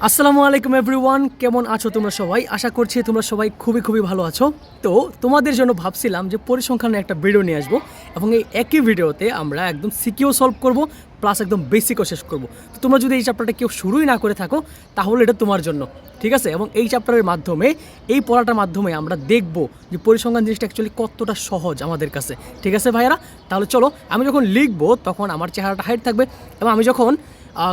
আসসালামু আলাইকুম এভরিওয়ান, কেমন আছো তোমরা সবাই? আশা করছি তোমরা সবাই খুবই ভালো আছো। তো তোমাদের জন্য ভাবছিলাম যে পরিসংখ্যানের একটা ভিডিও নিয়ে আসবো এবং এই একই ভিডিওতে আমরা একদম সিকিউ সলভ করব প্লাস একদম বেসিকও শেষ করব। তো তোমরা যদি এই চ্যাপ্টারটা কেউ শুরুই না করে থাকো তাহলে এটা তোমার জন্য, ঠিক আছে? এবং এই চ্যাপ্টারের মাধ্যমে, এই পড়াটার মাধ্যমে আমরা দেখব যে পরিসংখ্যান জিনিসটা অ্যাকচুয়ালি কতটা সহজ আমাদের কাছে, ঠিক আছে ভাইয়ারা? তাহলে চলো, আমি যখন লিখবো তখন আমার চেহারাটা হাইড থাকবে এবং আমি যখন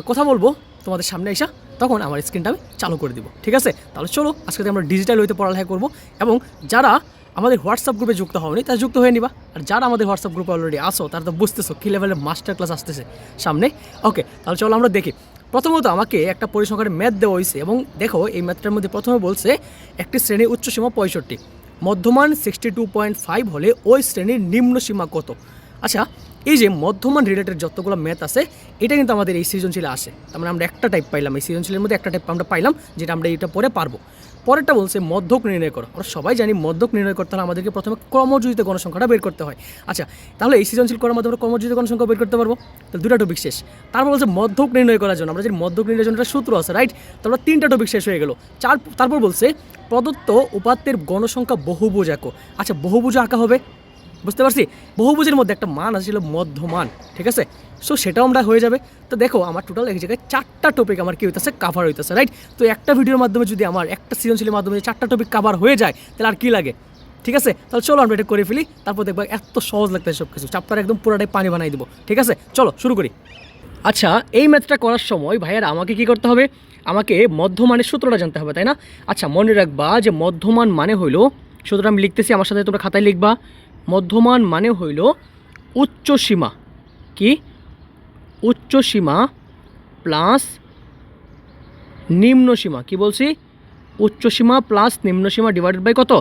কথা বলবো তোমাদের সামনে এসে তখন আমার স্ক্রিনটা আমি চালু করে দিব, ঠিক আছে? তাহলে চলো আজকে আমরা ডিজিটাল হইতে পড়ালেখা করব এবং যারা আমাদের হোয়াটসঅ্যাপ গ্রুপে যুক্ত হওনি তারা যুক্ত হয়ে নিবা, আর যারা আমাদের হোয়াটসঅ্যাপ গ্রুপে অলরেডি আসো তারা তো বুঝতেছো কী লেভেলের মাস্টার ক্লাস আসতেছে সামনে। ওকে, তাহলে চলো আমরা দেখি। প্রথমত আমাকে একটা পরিসংখ্যানের ম্যাথ দেওয়া হয়েছে এবং দেখো এই ম্যাথটার মধ্যে প্রথমে বলছে একটি শ্রেণীর উচ্চসীমা 65, মধ্যমান 62.5 হলে ওই শ্রেণীর নিম্ন সীমা কত? আচ্ছা, এই যে মধ্যমান রিলেটেড যতগুলো ম্যাথ আছে এটা কিন্তু আমাদের এই সৃজনশীলে আসে। তার মানে আমরা একটা টাইপ পাইলাম, এই সৃজনশীলের মধ্যে একটা টাইপ আমরা পাইলাম যেটা আমরা এটা পরে পারবো। পরেরটা বলছে মধ্যক নির্ণয় করো। আমরা সবাই জানি মধ্যক নির্ণয় করতে হলে আমাদেরকে প্রথমে ক্রমযোজিত গণসংখ্যাটা বের করতে হয়। আচ্ছা, তাহলে এই সৃজনশীল করার মাধ্যমে ক্রমযোজিত গণসংখ্যা বের করতে পারবো। তাহলে দুটা টপিক শেষ। তারপর বলছে মধ্যক নির্ণয় করার জন্য আমরা যে মধ্যক নির্ণয়ের জন্য একটা সূত্র আছে, রাইট? তারপর তিনটা টপিক শেষ হয়ে গেল। তারপর বলছে প্রদত্ত উপাত্তের গণসংখ্যা বহুভুজ আঁকো। আচ্ছা, বহুভুজ আঁকা হবে, বুঝতে পারছি। বহুভুজের মধ্যে একটা মান আসছিল মধ্যমান, ঠিক আছে? সো সেটাও আমরা হয়ে যাবে। তো দেখো আমার টোটাল এক জায়গায় 4টা টপিক আমার কি হইতেছে, কাভার হইতেছে, রাইট? তো একটা ভিডিওর মাধ্যমে যদি আমার একটা সৃজনশীলের মাধ্যমে 4টা টপিক কাভার হয়ে যায় তাহলে আর কি লাগে, ঠিক আছে? তাহলে চলো আমরা এটা করে ফেলি, তারপর দেখবো এত সহজ লাগতেছে সব কিছু। চ্যাপ্টার একদম পুরোটাই পানি বানাই দিব, ঠিক আছে? চলো শুরু করি। আচ্ছা, এই ম্যাথটা করার সময় ভাইয়ারা আমাকে কি করতে হবে? আমাকে মধ্যমানের সূত্রটা জানতে হবে, তাই না? আচ্ছা, মনে রাখবা যে মধ্যমান মানে হইলো, সূত্রটা আমি লিখতেছি, আমার সাথে তোমরা খাতায় লিখবা। মধ্যমান মানে হইল উচ্চ সীমা, কি? উচ্চ সীমা প্লাস নিম্ন সীমা। কি বলছি? উচ্চ সীমা প্লাস নিম্ন সীমা ডিভাইডেড বাই কত?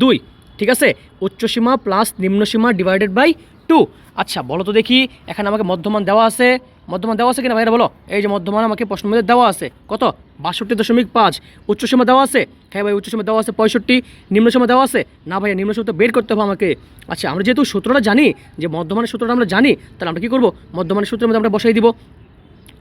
2, ঠিক আছে? উচ্চ সীমা প্লাস নিম্ন সীমা ডিভাইডেড বাই 2। আচ্ছা বলো তো দেখি, এখানে আমাকে মধ্যমান দেওয়া আছে, মধ্যমান দেওয়া আছে কিনা ভাইরা বলো? এই যে মধ্যমান আমাকে প্রশ্নের মধ্যে দেওয়া আছে, কত? 62.5। উচ্চসীমা দেওয়া আছে, হ্যাঁ ভাই উচ্চসীমা দেওয়া আছে 65। নিম্নসীমা দেওয়া আছে না ভাইয়া, নিম্নসীমা তো বের করতে হবে আমাকে। আচ্ছা, আমরা যেহেতু সূত্রটা জানি, যে মধ্যমানের সূত্রটা আমরা জানি, তাহলে আমরা কী করবো? মধ্যমানের সূত্রের মধ্যে আমরা বসাই দিব।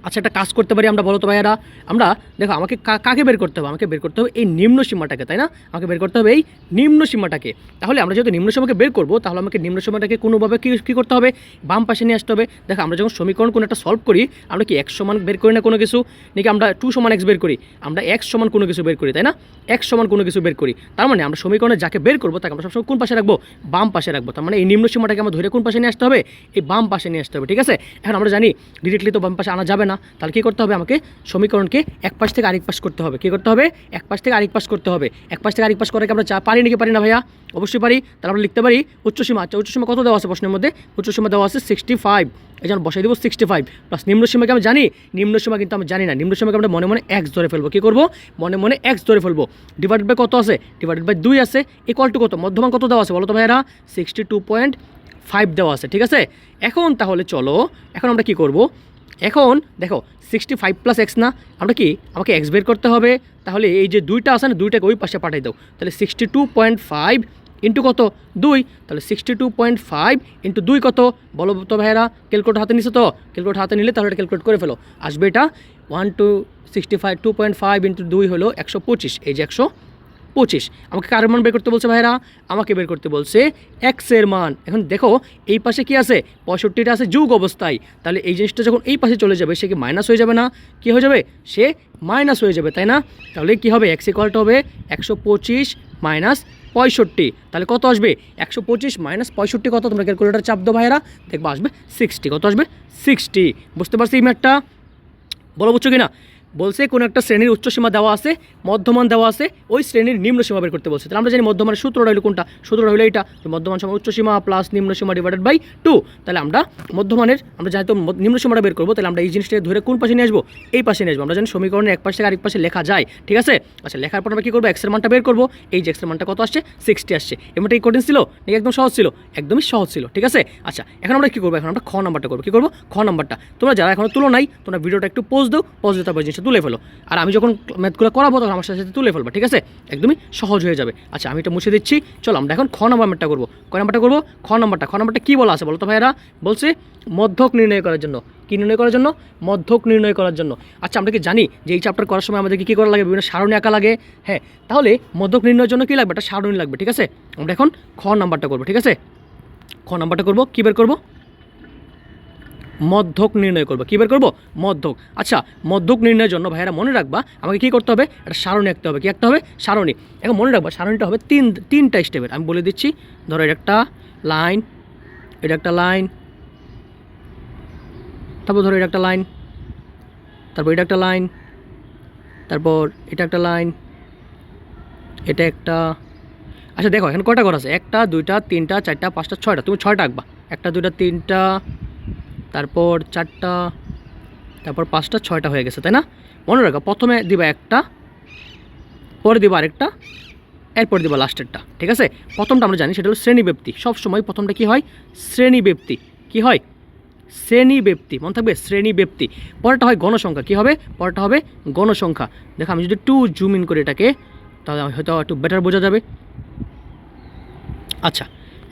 আচ্ছা, একটা কাজ করতে পারি আমরা, বলো তো ভাইয়ারা? আমরা দেখো আমাকে কাকে বের করতে হবে? আমাকে বের করতে হবে এই নিম্ন সীমাটাকে, তাই না? আমাকে বের করতে হবে এই নিম্ন সীমাটাকে। তাহলে আমরা যেহেতু নিম্ন সীমাকে বের করবো, তাহলে আমাকে নিম্ন সীমাটাকে কোনোভাবে কী করতে হবে? বাম পাশে নিয়ে আসতে হবে। দেখো আমরা যখন সমীকরণ কোনো একটা সলভ করি, আমরা কি x সমান বের করি না কোনো কিছু, নাকি আমরা 2 সমান x বের করি? আমরা x সমান কোনো কিছু বের করি, তাই না? x সমান কোনো কিছু বের করি। তার মানে আমরা সমীকরণে যাকে বের করবো তাকে আমরা সবসময় কোন পাশে রাখবো? বাম পাশে রাখবো। তার মানে এই নিম্ন সীমাটাকে আমরা ধরে কোন পাশে নিয়ে আসতে হবে? এই বাম পাশে নিয়ে আসতে হবে, ঠিক আছে? এখন আমরা জানি ডিরেক্টলি তো বাম পাশে আনা যাবে না, তাহলে কী করতে হবে? আমাকে সমীকরণকে এক পাশ থেকে আরেক পাশ করতে হবে। কী করতে হবে? এক পাশ থেকে আরেক পাশ করতে হবে। এক পাশ থেকে আরেক পাশ করে আমরা পারি নাকি পারি না ভাইয়া? অবশ্যই পারি। তাহলে আমরা লিখতে পারি উচ্চসীমা। আচ্ছা, উচ্চসীমা কত দেওয়া আছে প্রশ্নের মধ্যে? উচ্চসীমা দেওয়া আছে 65, এই জন্য বসাই দেবো 65 প্লাস নিম্নসীমাকে আমি জানি, নিম্নসীমা কিন্তু আমি জানি না। নিম্নসীমাকে আমরা মনে মনে x ধরে ফেলবো। কী করবো? মনে মনে x ধরে ফেলবো। ডিভাইডেড বাই কত আছে? ডিভাইডেড বাই 2 আছে। ইকুয়াল টু কত? মধ্যমান কত দেওয়া আছে বলো তো ভাইয়ারা? 62.5 দেওয়া আছে, ঠিক আছে? এখন তাহলে চলো, এখন আমরা কি করব? এখন দেখো 65 প্লাস এক্স না, আমরা কি, আমাকে এক্স বের করতে হবে। তাহলে এই যে 2টা আছে না, 2টাকে ওই পাশে পাঠাই দাও। তাহলে 62.5 ইন্টু কত? 2। তাহলে 62.5 ইন্টু 2 কত বলো তো ভাইয়েরা? ক্যালকুলেটর হাতে নিছো তো? ক্যালকুলেটর হাতে নিলে তাহলে এটা ক্যালকুলেট করে ফেলো। আসবে এটা 2.5 ইন্টু 2 হলো 125। এই যে 125। আমাকে কার মান বের করতে বলছে ভাইরা? আমাকে বের করতে বলছে এক্সের মান। এখন দেখো এই পাশে কি আছে? 65টা আছে যোগ অবস্থায়। তাহলে এই জিনিসটা যখন এই পাশে চলে যাবে সে কি মাইনাস হয়ে যাবে না? কি হয়ে যাবে? সে মাইনাস হয়ে যাবে, তাই না? তাহলে কি হবে? এক্স ইকুয়ালটা হবে 125 মাইনাস 65। তাহলে কত আসবে? 125 মাইনাস 65 কত? তোমরা ক্যালকুলেটার চাপ দাও ভাইরা, দেখবা আসবে 60। কত আসবে? 60। বুঝতে পারছি এই ম্যাথটা? বলো বুঝছো কি না? বলছে কোনো একটা শ্রেণীর উচ্চসীমা দেওয়া আছে, মধ্যমান দেওয়া আছে, ওই শ্রেণীর নিম্ন সীমা বের করতে বলছে। তাহলে আমরা জানি মধ্যমানের সূত্রটা হলো কোনটা? সূত্রটা হলো এইটা, মধ্যমান সমান উচ্চসীমা প্লাস নিম্ন সীমা ডিভাইডেড বাই 2। তাহলে আমরা মধ্যমানের, আমরা জানি তো নিম্ন সীমাটা বের করবো, তাহলে আমরা এই জিনিসটাকে ধরে কোন পাশে নিয়ে আসবো? এই পাশে নিয়ে আসবো। আমরা জানি সমীকরণের এক পাশ থেকে আরেক পাশে লেখা যায়, ঠিক আছে? আচ্ছা, লেখার পর আমরা কী করবো? এক্সের মানটা বের করবো। এই যে এক্সের মানটা কত আসছে? 60 আসছে। এমনটা এই কঠিন ছিল নাকি একদম সহজ ছিল? একদমই সহজ ছিল, ঠিক আছে? আচ্ছা, এখন আমরা কী করবো? এখন আমরা খ নাম্বারটা করবো। কী করবো? খ নাম্বারটা। তোমরা যারা এখনো তুলো নাই, তোমরা ভিডিওটা একটু পোজ দাও, পোজ দিতে পারবে জিনিসটা তুলে ফেলো, আর আমি যখন ম্যাথগুলো করাবো তখন আমার সাথে তুলে ফেলবো, ঠিক আছে? একদমই সহজ হয়ে যাবে। আচ্ছা আমি এটা মুছে দিচ্ছি। চলো আমরা এখন খ নাম্বারটা করবো। কয় নাম্বারটা করবো? খ নাম্বারটা কী বলা আছে বলো তো ভাইয়েরা? বলছে মধ্যক নির্ণয় করার জন্য। কী নির্ণয় করার জন্য? মধ্যক নির্ণয় করার জন্য। আচ্ছা আমরা কি জানি যে এই চ্যাপ্টার করার সময় আমাদেরকে কী করা লাগে? বিভিন্ন সারণী আঁকা লাগে। হ্যাঁ, তাহলে মধ্যক নির্ণয়ের জন্য কী লাগবে? একটা সারণী লাগবে, ঠিক আছে? আমরা এখন খ নাম্বারটা করবো, ঠিক আছে? খ নাম্বারটা করবো, কী বের করবো? মধ্যক নির্ণয় করবো। কী বের করবো? মধ্যক। আচ্ছা মধ্যক নির্ণয়ের জন্য ভাইয়েরা মনে রাখবা আমাকে কী করতে হবে? একটা সারণী আঁকতে হবে। কী আঁকতে হবে? সারণী। এখন মনে রাখবা সারণীটা হবে তিনটা স্টেপের। আমি বলে দিচ্ছি। ধরো এটা একটা লাইন, এটা একটা লাইন, তারপর ধরো এটা একটা লাইন, তারপর এটা একটা লাইন, তারপর এটা একটা লাইন, এটা একটা। আচ্ছা দেখো এখানে কয়টা ঘর আছে? 1 2 3 4 5 6টা। তুমি 6টা আঁকবা। 1 2 3টা, তারপর 4টা, তারপর 5টা, 6টা হয়ে গেছে, তাই না? মনে রাখো প্রথমে দিবা একটা, পরে দিবা আরেকটা, এরপর দিবা লাস্টেরটা, ঠিক আছে? প্রথমটা আমরা জানি সেটা হলো শ্রেণীব্যক্তি। সবসময় প্রথমটা কী হয়? শ্রেণীব্যক্তি। কী হয়? শ্রেণীব্যক্তি। মনে থাকবে শ্রেণীব্যক্তি। পরেরটা হয় গণসংখ্যা। কী হবে? পরেরটা হবে গণসংখ্যা। দেখো আমি যদি একটু জুম ইন করি এটাকে, তাহলে হয়তো একটু বেটার বোঝা যাবে। আচ্ছা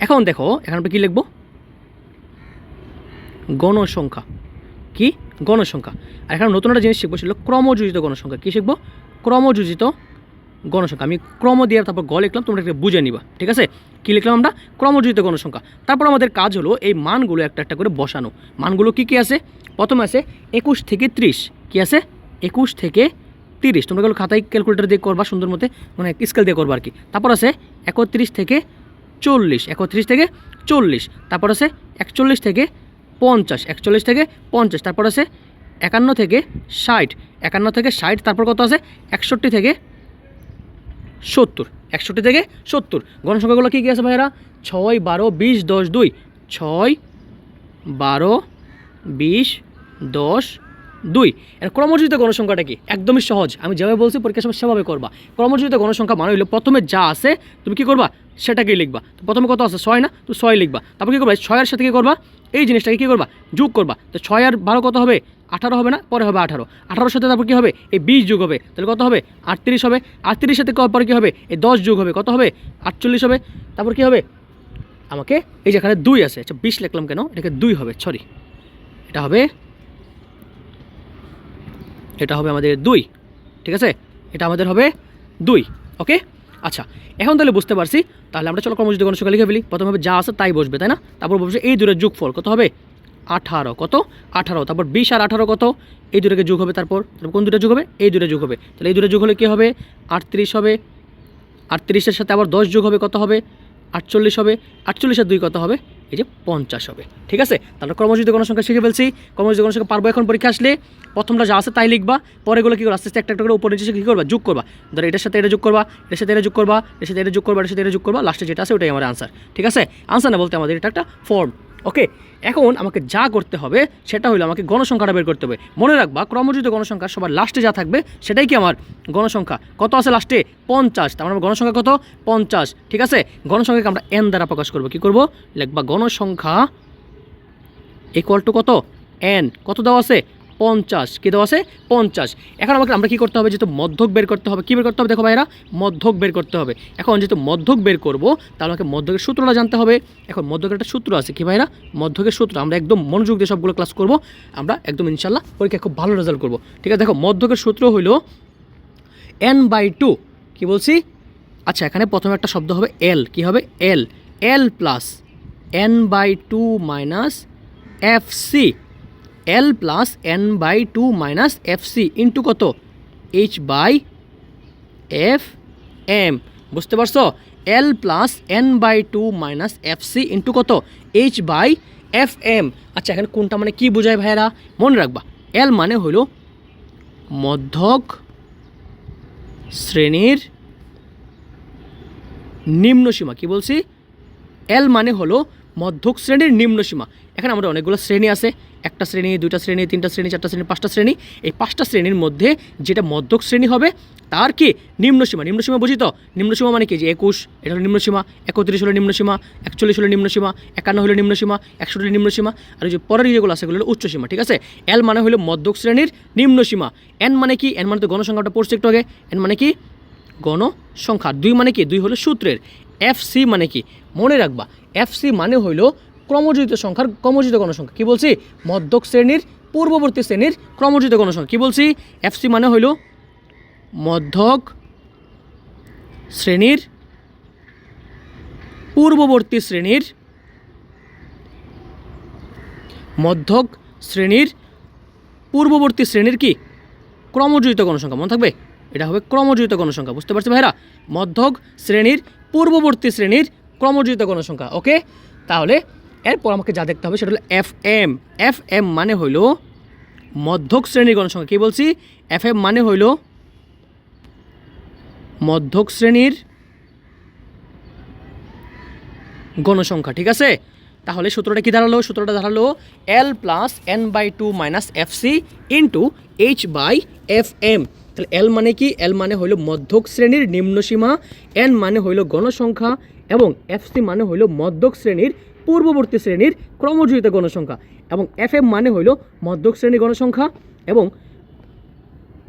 এখন দেখো এখানে আমরা কী লিখবো? গণসংখ্যা। কি? গণসংখ্যা। আর এখানে নতুন একটা জিনিস শিখবো, সেটা হলো ক্রমযোজিত গণসংখ্যা। কী শিখবো? ক্রমযোজিত গণসংখ্যা। আমি ক্রম দিয়ে তারপর গ লিখলাম, তোমরা একটা বুঝে নিবা, ঠিক আছে? কী লিখলাম আমরা? ক্রমযোজিত গণসংখ্যা। তারপর আমাদের কাজ হলো এই মানগুলো একটা একটা করে বসানো। মানগুলো কি কি আছে? প্রথমে আছে 21 থেকে 30। কি আছে? 21 থেকে 30। তোমরা গেলো খাতায় ক্যালকুলেটার দিয়ে করবা সুন্দর মতে, মানে স্কেল দিয়ে করবা আর কি। তারপর আছে 31 থেকে 40। 31 থেকে 40। তারপর আছে 41 থেকে 50। 41 থেকে 50। তারপর আছে 51 থেকে 60। 51 থেকে 60। তারপর কত আছে? 61 থেকে 70। 61 থেকে 70। গণসংখ্যাগুলো কী কী আছে ভাইয়েরা? 6 12 20 10 2। 6 12 20 10 2। এর ক্রমযোজিত গণসংখ্যাটা কি? একদমই সহজ। আমি যেভাবে বলছি পরীক্ষার সময় সেভাবে করবা। ক্রমযোজিত গণসংখ্যা মানে হলো প্রথমে যা আছে তুমি কী করবা? সেটাকেই লিখবা। তো প্রথমে কত আছে? 6 না? তো 6 লিখবা। তারপর কী করবা? 6 এর সাথে কী করবা? এই জিনিসটাকে কী করবা? যোগ করবা। তো 6 আর 12 কত হবে? 18 হবে না? পরে হবে 18। 18 সাথে তারপর কী হবে? এই 20 যোগ হবে, তাহলে কত হবে? 38 হবে। 38 সাথে পরে কী হবে? এই 10 যোগ হবে, কত হবে? 48 হবে। তারপর কী হবে? আমাকে এই যে এখানে 2 আছে, আচ্ছা 20 লিখলাম কেন? এটাকে 2 হবে, সরি, এটা হবে আমাদের 2, ঠিক আছে? এটা আমাদের হবে 2, ওকে? আচ্ছা এখন তাহলে বুঝতে পারছি। তাহলে আমরা চলো ক্রমযোজিত গণসংখ্যা লিখে ফেলি। প্রথমে হবে যা আছে তাই বসবে, তাই না? তারপর বসবে এই দুটোর যোগফল, কত হবে? 18। কত? 18। তারপর 20 আর 18 কত? এই দুটোকে যোগ হবে। তারপর কোন দুটো যোগ হবে? এই দুটো যোগ হবে। তাহলে এই দুটো যোগ হলে কী হবে? 38 হবে। 38-এর সাথে আবার 10 যোগ হবে, কত হবে? 48 হবে। 48 আর 2 কত হবে? এই যে 50 হবে, ঠিক আছে? তাহলে ক্রমযোজিত গণসংখ্যা শিখে ফেলছি। ক্রমযোজিত গণসংখ্যা পারবো এখন পরীক্ষা আসলে। প্রথমটা যা আছে তাই লিখবা, পরেগুলো কী করবা? আস্তে আস্তে একটা একটা করে উপর নিচে কী করবা? যোগ করবা। ধরো এটার সাথে এটা যোগ করবা, এটার সাথে এটা যোগ করবা, এটার সাথে এটা যোগ করবা, এটার সাথে এটা যোগ করবা, লাস্টে যেটা আছে ওটাই আমার আনসার, ঠিক আছে? আনসার না বলতে আমাদের এটা একটা ফর্ম, ওকে? এখন আমাকে যা করতে হবে সেটা হলো আমাকে গণসংখ্যাটা বের করতে হবে। মনে রাখবা ক্রমযোজিত গণসংখ্যা সবার লাস্টে যা থাকবে সেটাই কি আমার গণসংখ্যা। কত আছে লাস্টে? 50। তার মানে গণসংখ্যা কত? 50, ঠিক আছে? গণসংখ্যাকে আমরা n দ্বারা প্রকাশ করবো। কী করবো? লিখবা গণসংখ্যা ইকুয়াল টু কত? n। কত দেওয়া আছে? 50। কী দেওয়া আছে? 50। এখন আমাকে আমরা কী করতে হবে? যেহেতু মধ্যক বের করতে হবে। কী বের করতে হবে? দেখো ভাইরা, মধ্যক বের করতে হবে। এখন যেহেতু মধ্যক বের করব তাহলে আমাকে মধ্যকের সূত্রটা জানতে হবে। এখন মধ্যকের একটা সূত্র আছে, কি ভাইরা? মধ্যকের সূত্র আমরা একদম মনোযোগ দিয়ে সবগুলো ক্লাস করব। আমরা একদম ইনশাল্লাহ পরীক্ষায় খুব ভালো রেজাল্ট করব, ঠিক আছে? দেখো মধ্যকের সূত্র হইল n/2। কী বলছি? আচ্ছা এখানে প্রথমে একটা শব্দ হবে l। কী হবে? l plus n/2 minus fc। l plus n/2 minus fc into কত? h/fm। বুঝতে পারছো? l plus n/2 minus fc into কত? h/fm। আচ্ছা এখানে কোনটা মানে কি বোঝায় ভাইয়েরা? মনে রাখবা l মানে হইল মধ্যক শ্রেণীর নিম্নসীমা। কি বলছি? l মানে হলো মধ্যক শ্রেণীর নিম্নসীমা। এখানে আমাদের অনেকগুলো শ্রেণী আছে, একটা শ্রেণী, দুইটা শ্রেণী, তিনটা শ্রেণী, চারটা শ্রেণী, পাঁচটা শ্রেণী। এই পাঁচটা শ্রেণীর মধ্যে যেটা মধ্যক শ্রেণী হবে তার কি নিম্নসীমা বুঝি তো? নিম্নসীমা মানে কি? যে 21 এটা হলো নিম্নসীমা, 31 হলো নিম্নসীমা, 41 হলো নিম্নসীমা, 51 হলো নিম্নসীমা, 61 হলো নিম্নসীমা, আর যে পরের যেগুলো আছে সেগুলো হলো উচ্চসীমা। ঠিক আছে, এল মানে হলো মধ্যক শ্রেণীর নিম্নসীমা। এন মানে কি? এন মানে তো গণসংখ্যাটা পড়ছে একটু আগে। এন মানে কি? গণসংখ্যা। 2 মানে কি? 2 হলো সূত্রের। এফসি মানে কি? মনে রাখবা, এফসি মানে হইল ক্রমযোজিত সংখ্যার ক্রমযোজিত গণসংখ্যা। কি বলছি? মধ্যক শ্রেণীর পূর্ববর্তী শ্রেণীর ক্রমযোজিত গণসংখ্যা। কি বলছি? এফসি মানে হইল মধ্যক শ্রেণীর পূর্ববর্তী শ্রেণীর মধ্যক শ্রেণীর পূর্ববর্তী শ্রেণীর কি? ক্রমযোজিত গণসংখ্যা। মনে থাকবে, এটা হবে ক্রমযোজিত গণসংখ্যা। বুঝতে পারছি ভাইরা? মধ্যক শ্রেণীর পূর্ববর্তী শ্রেণীর ক্রমযোজিত গণসংখ্যা। ওকে, তাহলে এরপর আমাকে যা দেখতে হবে সেটা হলো এফ এম। এফ এম মানে হইল মধ্যক শ্রেণীর গণসংখ্যা। কি বলছি? এফ এম মানে হইল মধ্যক শ্রেণীর গণসংখ্যা। ঠিক আছে, তাহলে সূত্রটা কি দাঁড়ালো? সূত্রটা দাঁড়ালো L plus N by 2 minus F C into H by F M. তাহলে এল মানে কি? এল মানে হইল মধ্যক শ্রেণীর নিম্নসীমা, এন মানে হইল গণসংখ্যা, এবং এফ সি মানে হইল মধ্যক শ্রেণীর পূর্ববর্তী শ্রেণীর ক্রমযোজিত গণসংখ্যা, এবং এফ এম মানে হইল মধ্যক শ্রেণীর গণসংখ্যা। এবং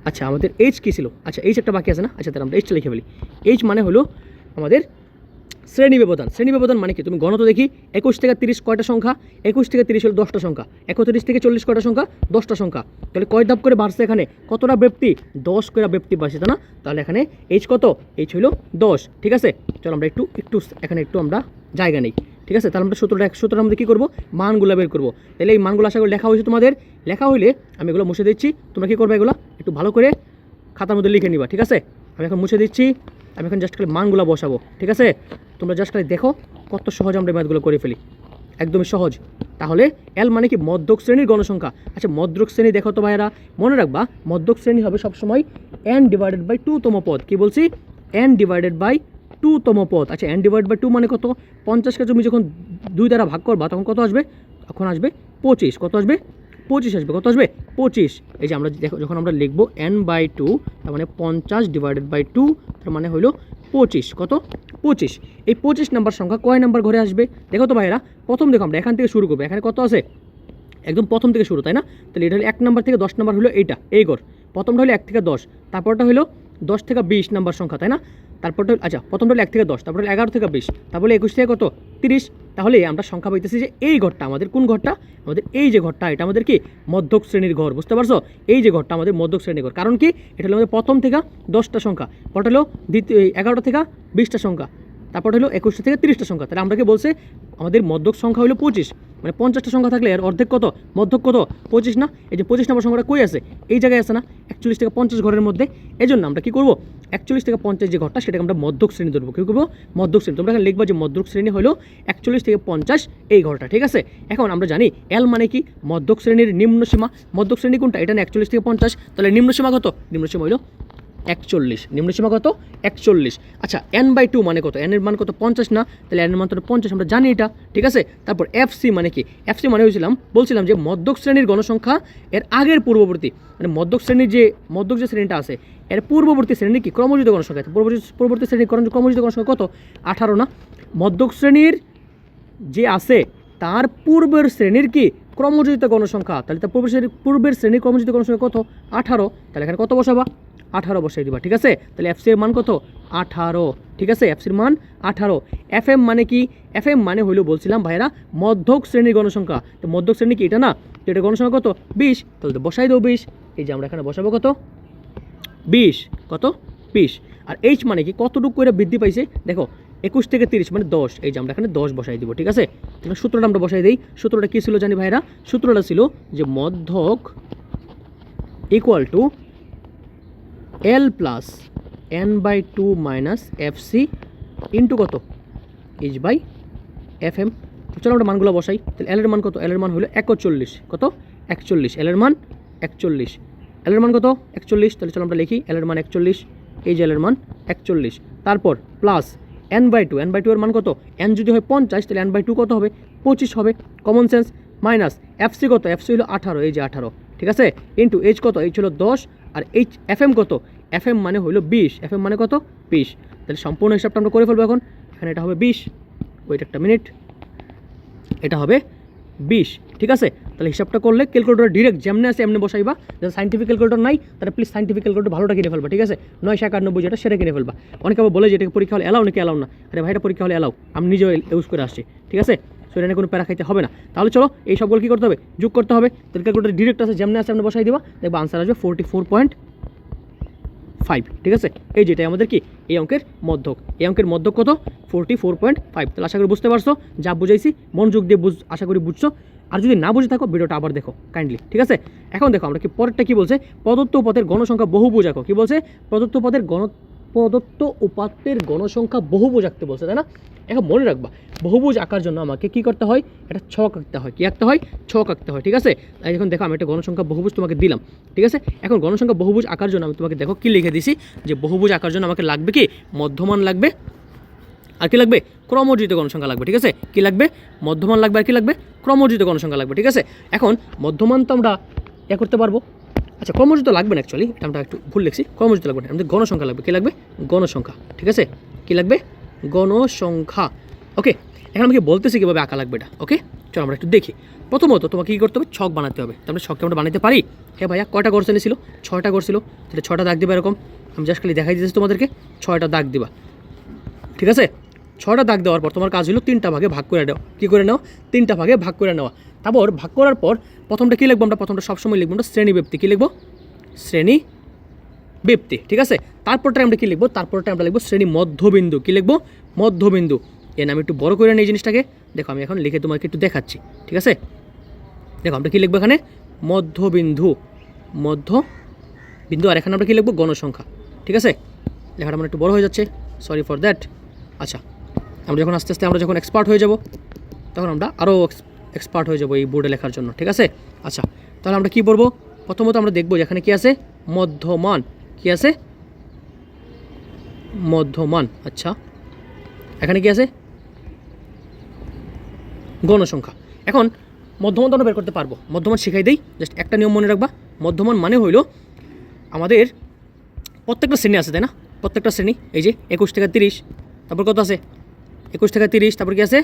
আচ্ছা, আমাদের এইচ কী ছিল? আচ্ছা, এইচ একটা বাকি আছে না? আচ্ছা, তাহলে আমরা এইচটা লিখে ফেলি। এইচ মানে হলো আমাদের শ্রেণী ব্যবধান। শ্রেণী ব্যবধান মানে কি? তুমি গণত দেখি, 21 থেকে 30 কয়টা সংখ্যা? 21 থেকে 30 হলো 10টা সংখ্যা। 31 থেকে 40 কয়টা সংখ্যা? 10টা সংখ্যা। তাহলে কয় ধাপ করে বাড়ছে এখানে? কতটা ব্যক্তি? 10 করে ব্যক্তি বাড়ছে, তাই না? তাহলে এখানে এইচ কত? এইচ হলো 10। ঠিক আছে, চলো আমরা একটু এখানে একটু আমরা জায়গা নেই। ঠিক আছে, তাহলে আমরা সূত্রটার মধ্যে কী করবো? মানগুলো বের করবো। তাহলে এই মানগুলো আশা করি লেখা হয়েছে তোমাদের। লেখা হইলে আমি এগুলো মুছে দিচ্ছি। তোমরা কী করবে? এগুলো একটু ভালো করে খাতার মধ্যে লিখে নিবা। ঠিক আছে, আমি এখন মুছে দিচ্ছি। আমি এখন জাস্ট খালি মানগুলো বসাবো। ঠিক আছে, তোমরা জাস্ট খালি দেখো কত সহজ আমরা ম্যাথগুলো করে ফেলি, একদমই সহজ। তাহলে এল মানে কি? মধ্যক শ্রেণীর গণসংখ্যা। আচ্ছা, মধ্যক শ্রেণী দেখো তো ভাইয়েরা, মনে রাখবা মধ্যক শ্রেণী হবে সবসময় এন ডিভাইডেড বাই 2 তম পদ। কি বলছি? এন ডিভাইডেড বাই 2 তম পদ। আচ্ছা, এন ডিভাইডেড বাই 2 মানে কত? 50কে তুমি যখন 2 দ্বারা ভাগ করবা তখন কত আসবে? তখন আসবে 25। কত আসবে? 25 আসবে। কত আসবে? 25। এই যে আমরা দেখো, যখন আমরা লিখবো n বাই 2, তার মানে 50 ডিভাইডেড বাই 2, তার মানে হলো 25। কত? 25। এই 25 নাম্বার সংখ্যা কয় নাম্বার ঘরে আসবে? দেখো তো ভাইরা, প্রথম দেখো আমরা এখান থেকে শুরু করবো। এখানে কত আছে? একদম প্রথম থেকে শুরু, তাই না? তাহলে এটা হলো 1 নাম্বার থেকে 10 নাম্বার হলো এইটা, এই ঘর। প্রথমটা হলো 1 থেকে 10, তারপরটা হলো 10 থেকে 20 নাম্বার সংখ্যা, তাই না? তারপরটা আচ্ছা, প্রথমটা হলো 1 থেকে 10, তারপর হলো 11 থেকে 20, তারপরে 21 থেকে কত? 30। তাহলে আমরা সংখ্যা পাইতেছি যে এই ঘরটা আমাদের কোন ঘরটা? আমাদের এই যে ঘরটা, এটা আমাদের কি? মধ্যক শ্রেণীর ঘর। বুঝতে পারছো? এই যে ঘরটা আমাদের মধ্যক শ্রেণীর ঘর। কারণ কি? এটা হলো আমাদের প্রথম থেকে 10টা সংখ্যা, পরটা হলো 11টা থেকে 20টা সংখ্যা, তারপর হলো 21 থেকে 30টা সংখ্যা। তাহলে আমরা কি বলছে? আমাদের মধ্যক সংখ্যা হলো 25। মানে 50টা সংখ্যা থাকলে এর অর্ধেক কত? মধ্যক কত? 25 না? এই যে 25 নম্বর সংখ্যাটা কই আছে? এই জায়গায় আছে না? 41 থেকে 50 ঘরের মধ্যে। এই জন্য আমরা কী করবো? 41 থেকে 50 যে ঘরটা, সেটাকে আমরা মধ্যক শ্রেণী ধরবো। কী করবো? মধ্যক শ্রেণী। তোমরা এখানে লিখবা যে মধ্যক শ্রেণী হলো 41 থেকে 50 এই ঘরটা। ঠিক আছে, এখন আমরা জানি এল মানে কি? মধ্যক শ্রেণীর নিম্নসীমা। মধ্যক শ্রেণী কোনটা? এটা না 41 থেকে 50। তাহলে নিম্নসীমা কত? নিম্নসীমা হলো 41। নিম্নসীমা কত? 41। আচ্ছা, n বাই 2 মানে কত? n এর মান কত? 50 না? তাহলে n এর মান তো 50, আমরা জানি এটা। ঠিক আছে, তারপর এফসি মানে কি? এফসি মানে বলছিলাম যে মধ্যক শ্রেণীর গণসংখ্যা এর আগের পূর্ববর্তী, মানে মধ্যক শ্রেণীর যে মধ্যক যে শ্রেণীটা আছে এর পূর্ববর্তী শ্রেণীর কি? ক্রমযোজিত গণসংখ্যা। পূর্ববর্তী শ্রেণীর ক্রমযোজিত গণসংখ্যা কত? 18 না? মধ্যক শ্রেণীর যে আছে তার পূর্বের শ্রেণীর কি? ক্রমযোজিত গণসংখ্যা। তাহলে তার পূর্বের শ্রেণীর ক্রমযোজিত গণসংখ্যা কত? 18। তাহলে এখানে কত বসাবা? 18 বসাই দিবা। ঠিক আছে, তাহলে এফসি এর মান কত? 18। ঠিক আছে, এফসির মান 18। এফ এম মানে কি? এফ এম মানে হইলো বলছিলাম ভাইরা মধ্যক শ্রেণীর গণসংখ্যা। তো মধ্যক শ্রেণী কি? এটা না? তো এটা গণসংখ্যা কত? 20। তাহলে তো বসাই দাও 20। এই যে আমরা এখানে বসাবো কত? 20। কত? 20। আর এইচ মানে কি? কতটুকু করে বৃদ্ধি পাইছে দেখো, 21 থেকে 30 মানে 10। এই যে আমরা এখানে 10 বসাই দিব। ঠিক আছে, তাহলে সূত্রটা আমরা বসাই দিই। সূত্রটা কী ছিল জানি ভাইরা? সূত্রটা ছিল যে মধ্যক equal to L plus N by 2 minus F C into কত? H by F M. চলো আমরা মানগুলো বসাই। তাহলে এল এর মান কত? এল এর মান হলো 41। কত? 41। এল এর মান 41। এল এর মান কত? 41। তাহলে চলো আমরা লিখি এল এর মান 41। এই যে এল এর মান 41। তারপর plus N by 2। N by 2 এর মান কত? এন যদি হয় 50, তাহলে এন বাই 2 কত হবে? 25 হবে। Common sense. মাইনাস এফসি কত? এফসি হলো 18। এই যে 18। ঠিক আছে, ইন্টু এইচ কত? এইচ হলো 10, আর FM কত, FM মানে হলো 20, FM মানে কত 20। তাহলে সম্পূর্ণ হিসাবটা আমরা করে ফেলবো এখন। এখানে এটা হবে 20, ওয়েট একটা মিনিট, এটা হবে 20, ঠিক আছে। তাহলে হিসাবটা করলে ক্যালকুলেটর ডিরেক্ট যেমনি আছে এমনি বসাইবা। যারা সাইন্টিফিক ক্যালকুলেটর নাই তারা প্লিজ সাইন্টিফিক ক্যালকুলেটর ভালোটা কিনে ফেলবা, ঠিক আছে। 991 যেটা সেটা কিনে ফেলবা। অনেকে আবার বলে যে এটা পরীক্ষা হলে এলাও নাকি এলাও না, আরে ভাই এটা পরীক্ষা হলে এলাও, আমি নিজেও ইউজ করে আসছি, ঠিক আছে। সো এটা কোনো প্যারা খাইতে হবে না। তাহলে চলো এই সবগুলো কী করতে হবে, যোগ করতে হবে। তাহলে ক্যালকুলেটর ডিরেক্ট আছে যেমনি আছে এমনি বসাই দিবা, দেখবা আনসার আসবে 44.5, ঠিক আছে। এই যেটাই আমাদের কি এই অঙ্কের মধ্যক, এই অঙ্কের মধ্যক কত 44.5। তাহলে আশা করি বুঝতে পারছো, যা বুঝাইছি মনোযোগ দিয়ে আশা করি বুঝছো। আর যদি না বুঝে থাকো ভিডিওটা আবার দেখো কাইন্ডলি, ঠিক আছে। এখন দেখো আমরা কি পরেরটা কি বলছে, প্রদত্ত উপাত্তের গণসংখ্যা বহুভুজ আঁকো। কি বলছে, প্রদত্ত উপাত্তের গণসংখ্যা বহুভুজ আঁকতে বলছে, তাই না। এখন মনে রাখবা বহুভুজ আঁকার জন্য আমাকে কি করতে হয়, একটা ছক আঁকতে হয়। কি আঁকতে হয়, ছক আঁকতে হয়, ঠিক আছে। এখন দেখো আমি একটা গণসংখ্যা বহুভুজ তোমাকে দিলাম, ঠিক আছে। এখন গণসংখ্যা বহুভুজ আঁকার জন্য আমি তোমাকে দেখো কি লিখে দিছি, যে বহুভুজ আঁকার জন্য আমাকে লাগবে কি মধ্যমান লাগবে, আর কি লাগবে ক্রমজিত গণসংখ্যা লাগবে, ঠিক আছে। কি লাগবে, মধ্যমান লাগবে, আর কি লাগবে ক্রমজিত গণসংখ্যা লাগবে, ঠিক আছে। এখন মধ্যমান তো আমরা করতে পারবো, আচ্ছা ক্রমজিত লাগবে না, অ্যাকচুয়ালি এটা আমরা একটু ভুল লিখছি, ক্রমজিত লাগবে না, আমাদের গণসংখ্যা লাগবে। কি লাগবে, গণসংখ্যা, ঠিক আছে। কি লাগবে, গণসংখ্যা, ওকে। এখন আমাকে বলতেছি কীভাবে আঁকা লাগবে এটা, ওকে। চলো আমরা একটু দেখি। প্রথমত তোমাকে কী করতে হবে, ছক বানাতে হবে। তারপরে ছককে আমরা বানাতে পারি। হ্যাঁ ভাইয়া কয়টা গড় শ্রেণী ছিল, 6টা গড় ছিল, তাহলে 6টা দাগ দিবা এরকম। আমি জাস্ট খালি দেখাই দিতেছি তোমাদেরকে, 6টা দাগ দিবা, ঠিক আছে। 6টা দাগ দেওয়ার পর তোমার কাজ হলো 3টা ভাগে ভাগ করে নাও। কী করে নাও, 3টা ভাগে ভাগ করে নেওয়া। তারপর ভাগ করার পর প্রথমটা কী লিখবো আমরা, প্রথমটা সবসময় লিখবো আমরা শ্রেণী ব্যক্তি। কী লিখবো, শ্রেণী ব্যক্তি, ঠিক আছে। তারপরটা আমরা কী লিখবো, তারপরটা আমরা লিখবো শ্রেণী মধ্যবিন্দু। কী লিখবো, মধ্যবিন্দু। এর আমি একটু বড় করে নিই জিনিসটাকে, দেখো আমি এখন লিখে তোমাকে একটু দেখাচ্ছি, ঠিক আছে। দেখো আমরা কী লিখবো এখানে, মধ্যবিন্দু, মধ্যবিন্দু। আর এখানে আমরা কী লিখবো, গণসংখ্যা, ঠিক আছে। লেখাটা আমার একটু বড় হয়ে যাচ্ছে, সরি ফর দ্যাট। আচ্ছা আমরা যখন আস্তে আস্তে আমরা যখন এক্সপার্ট হয়ে যাব তখন আমরা আরও এক্সপার্ট হয়ে যাব এই বোর্ডে লেখার জন্য, ঠিক আছে। আচ্ছা তাহলে আমরা কী করবো, প্রথমত আমরা দেখবো যে এখানে কী আছে, মধ্যমান। কী আছে, মধ্যমান। আচ্ছা এখানে কি আছে, গণসংখ্যা। এখন মধ্যমান তো আমরা বের করতে পারবো, মধ্যমান শিখাই দেই। জাস্ট একটা নিয়ম মনে রাখবা, মধ্যমান মানে হইল আমাদের প্রত্যেকটা শ্রেণী আছে, তাই না। প্রত্যেকটা শ্রেণী এই যে 21 থেকে 30, তারপর কত আছে 21 থেকে 30, তারপর কি আছে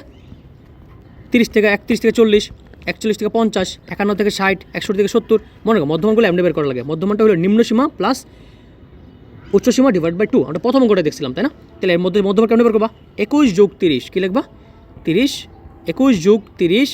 30 থেকে 31 থেকে 40, 41 থেকে 50, 51 থেকে 60, 61 থেকে 70। মনে রাখো মধ্যমানগুলো এমনি বের করা লাগে। মধ্যমানটা হলো নিম্নসীমা প্লাস উচ্চসীমা ডিভাইড বাই 2। আমরা প্রথম অঙ্কটা দেখছিলাম, তাই না। তাহলে এর মধ্যে মধ্যমান কেমন বের করবা, 21 যোগ 30, কী লিখবা 30, 21 যোগ 30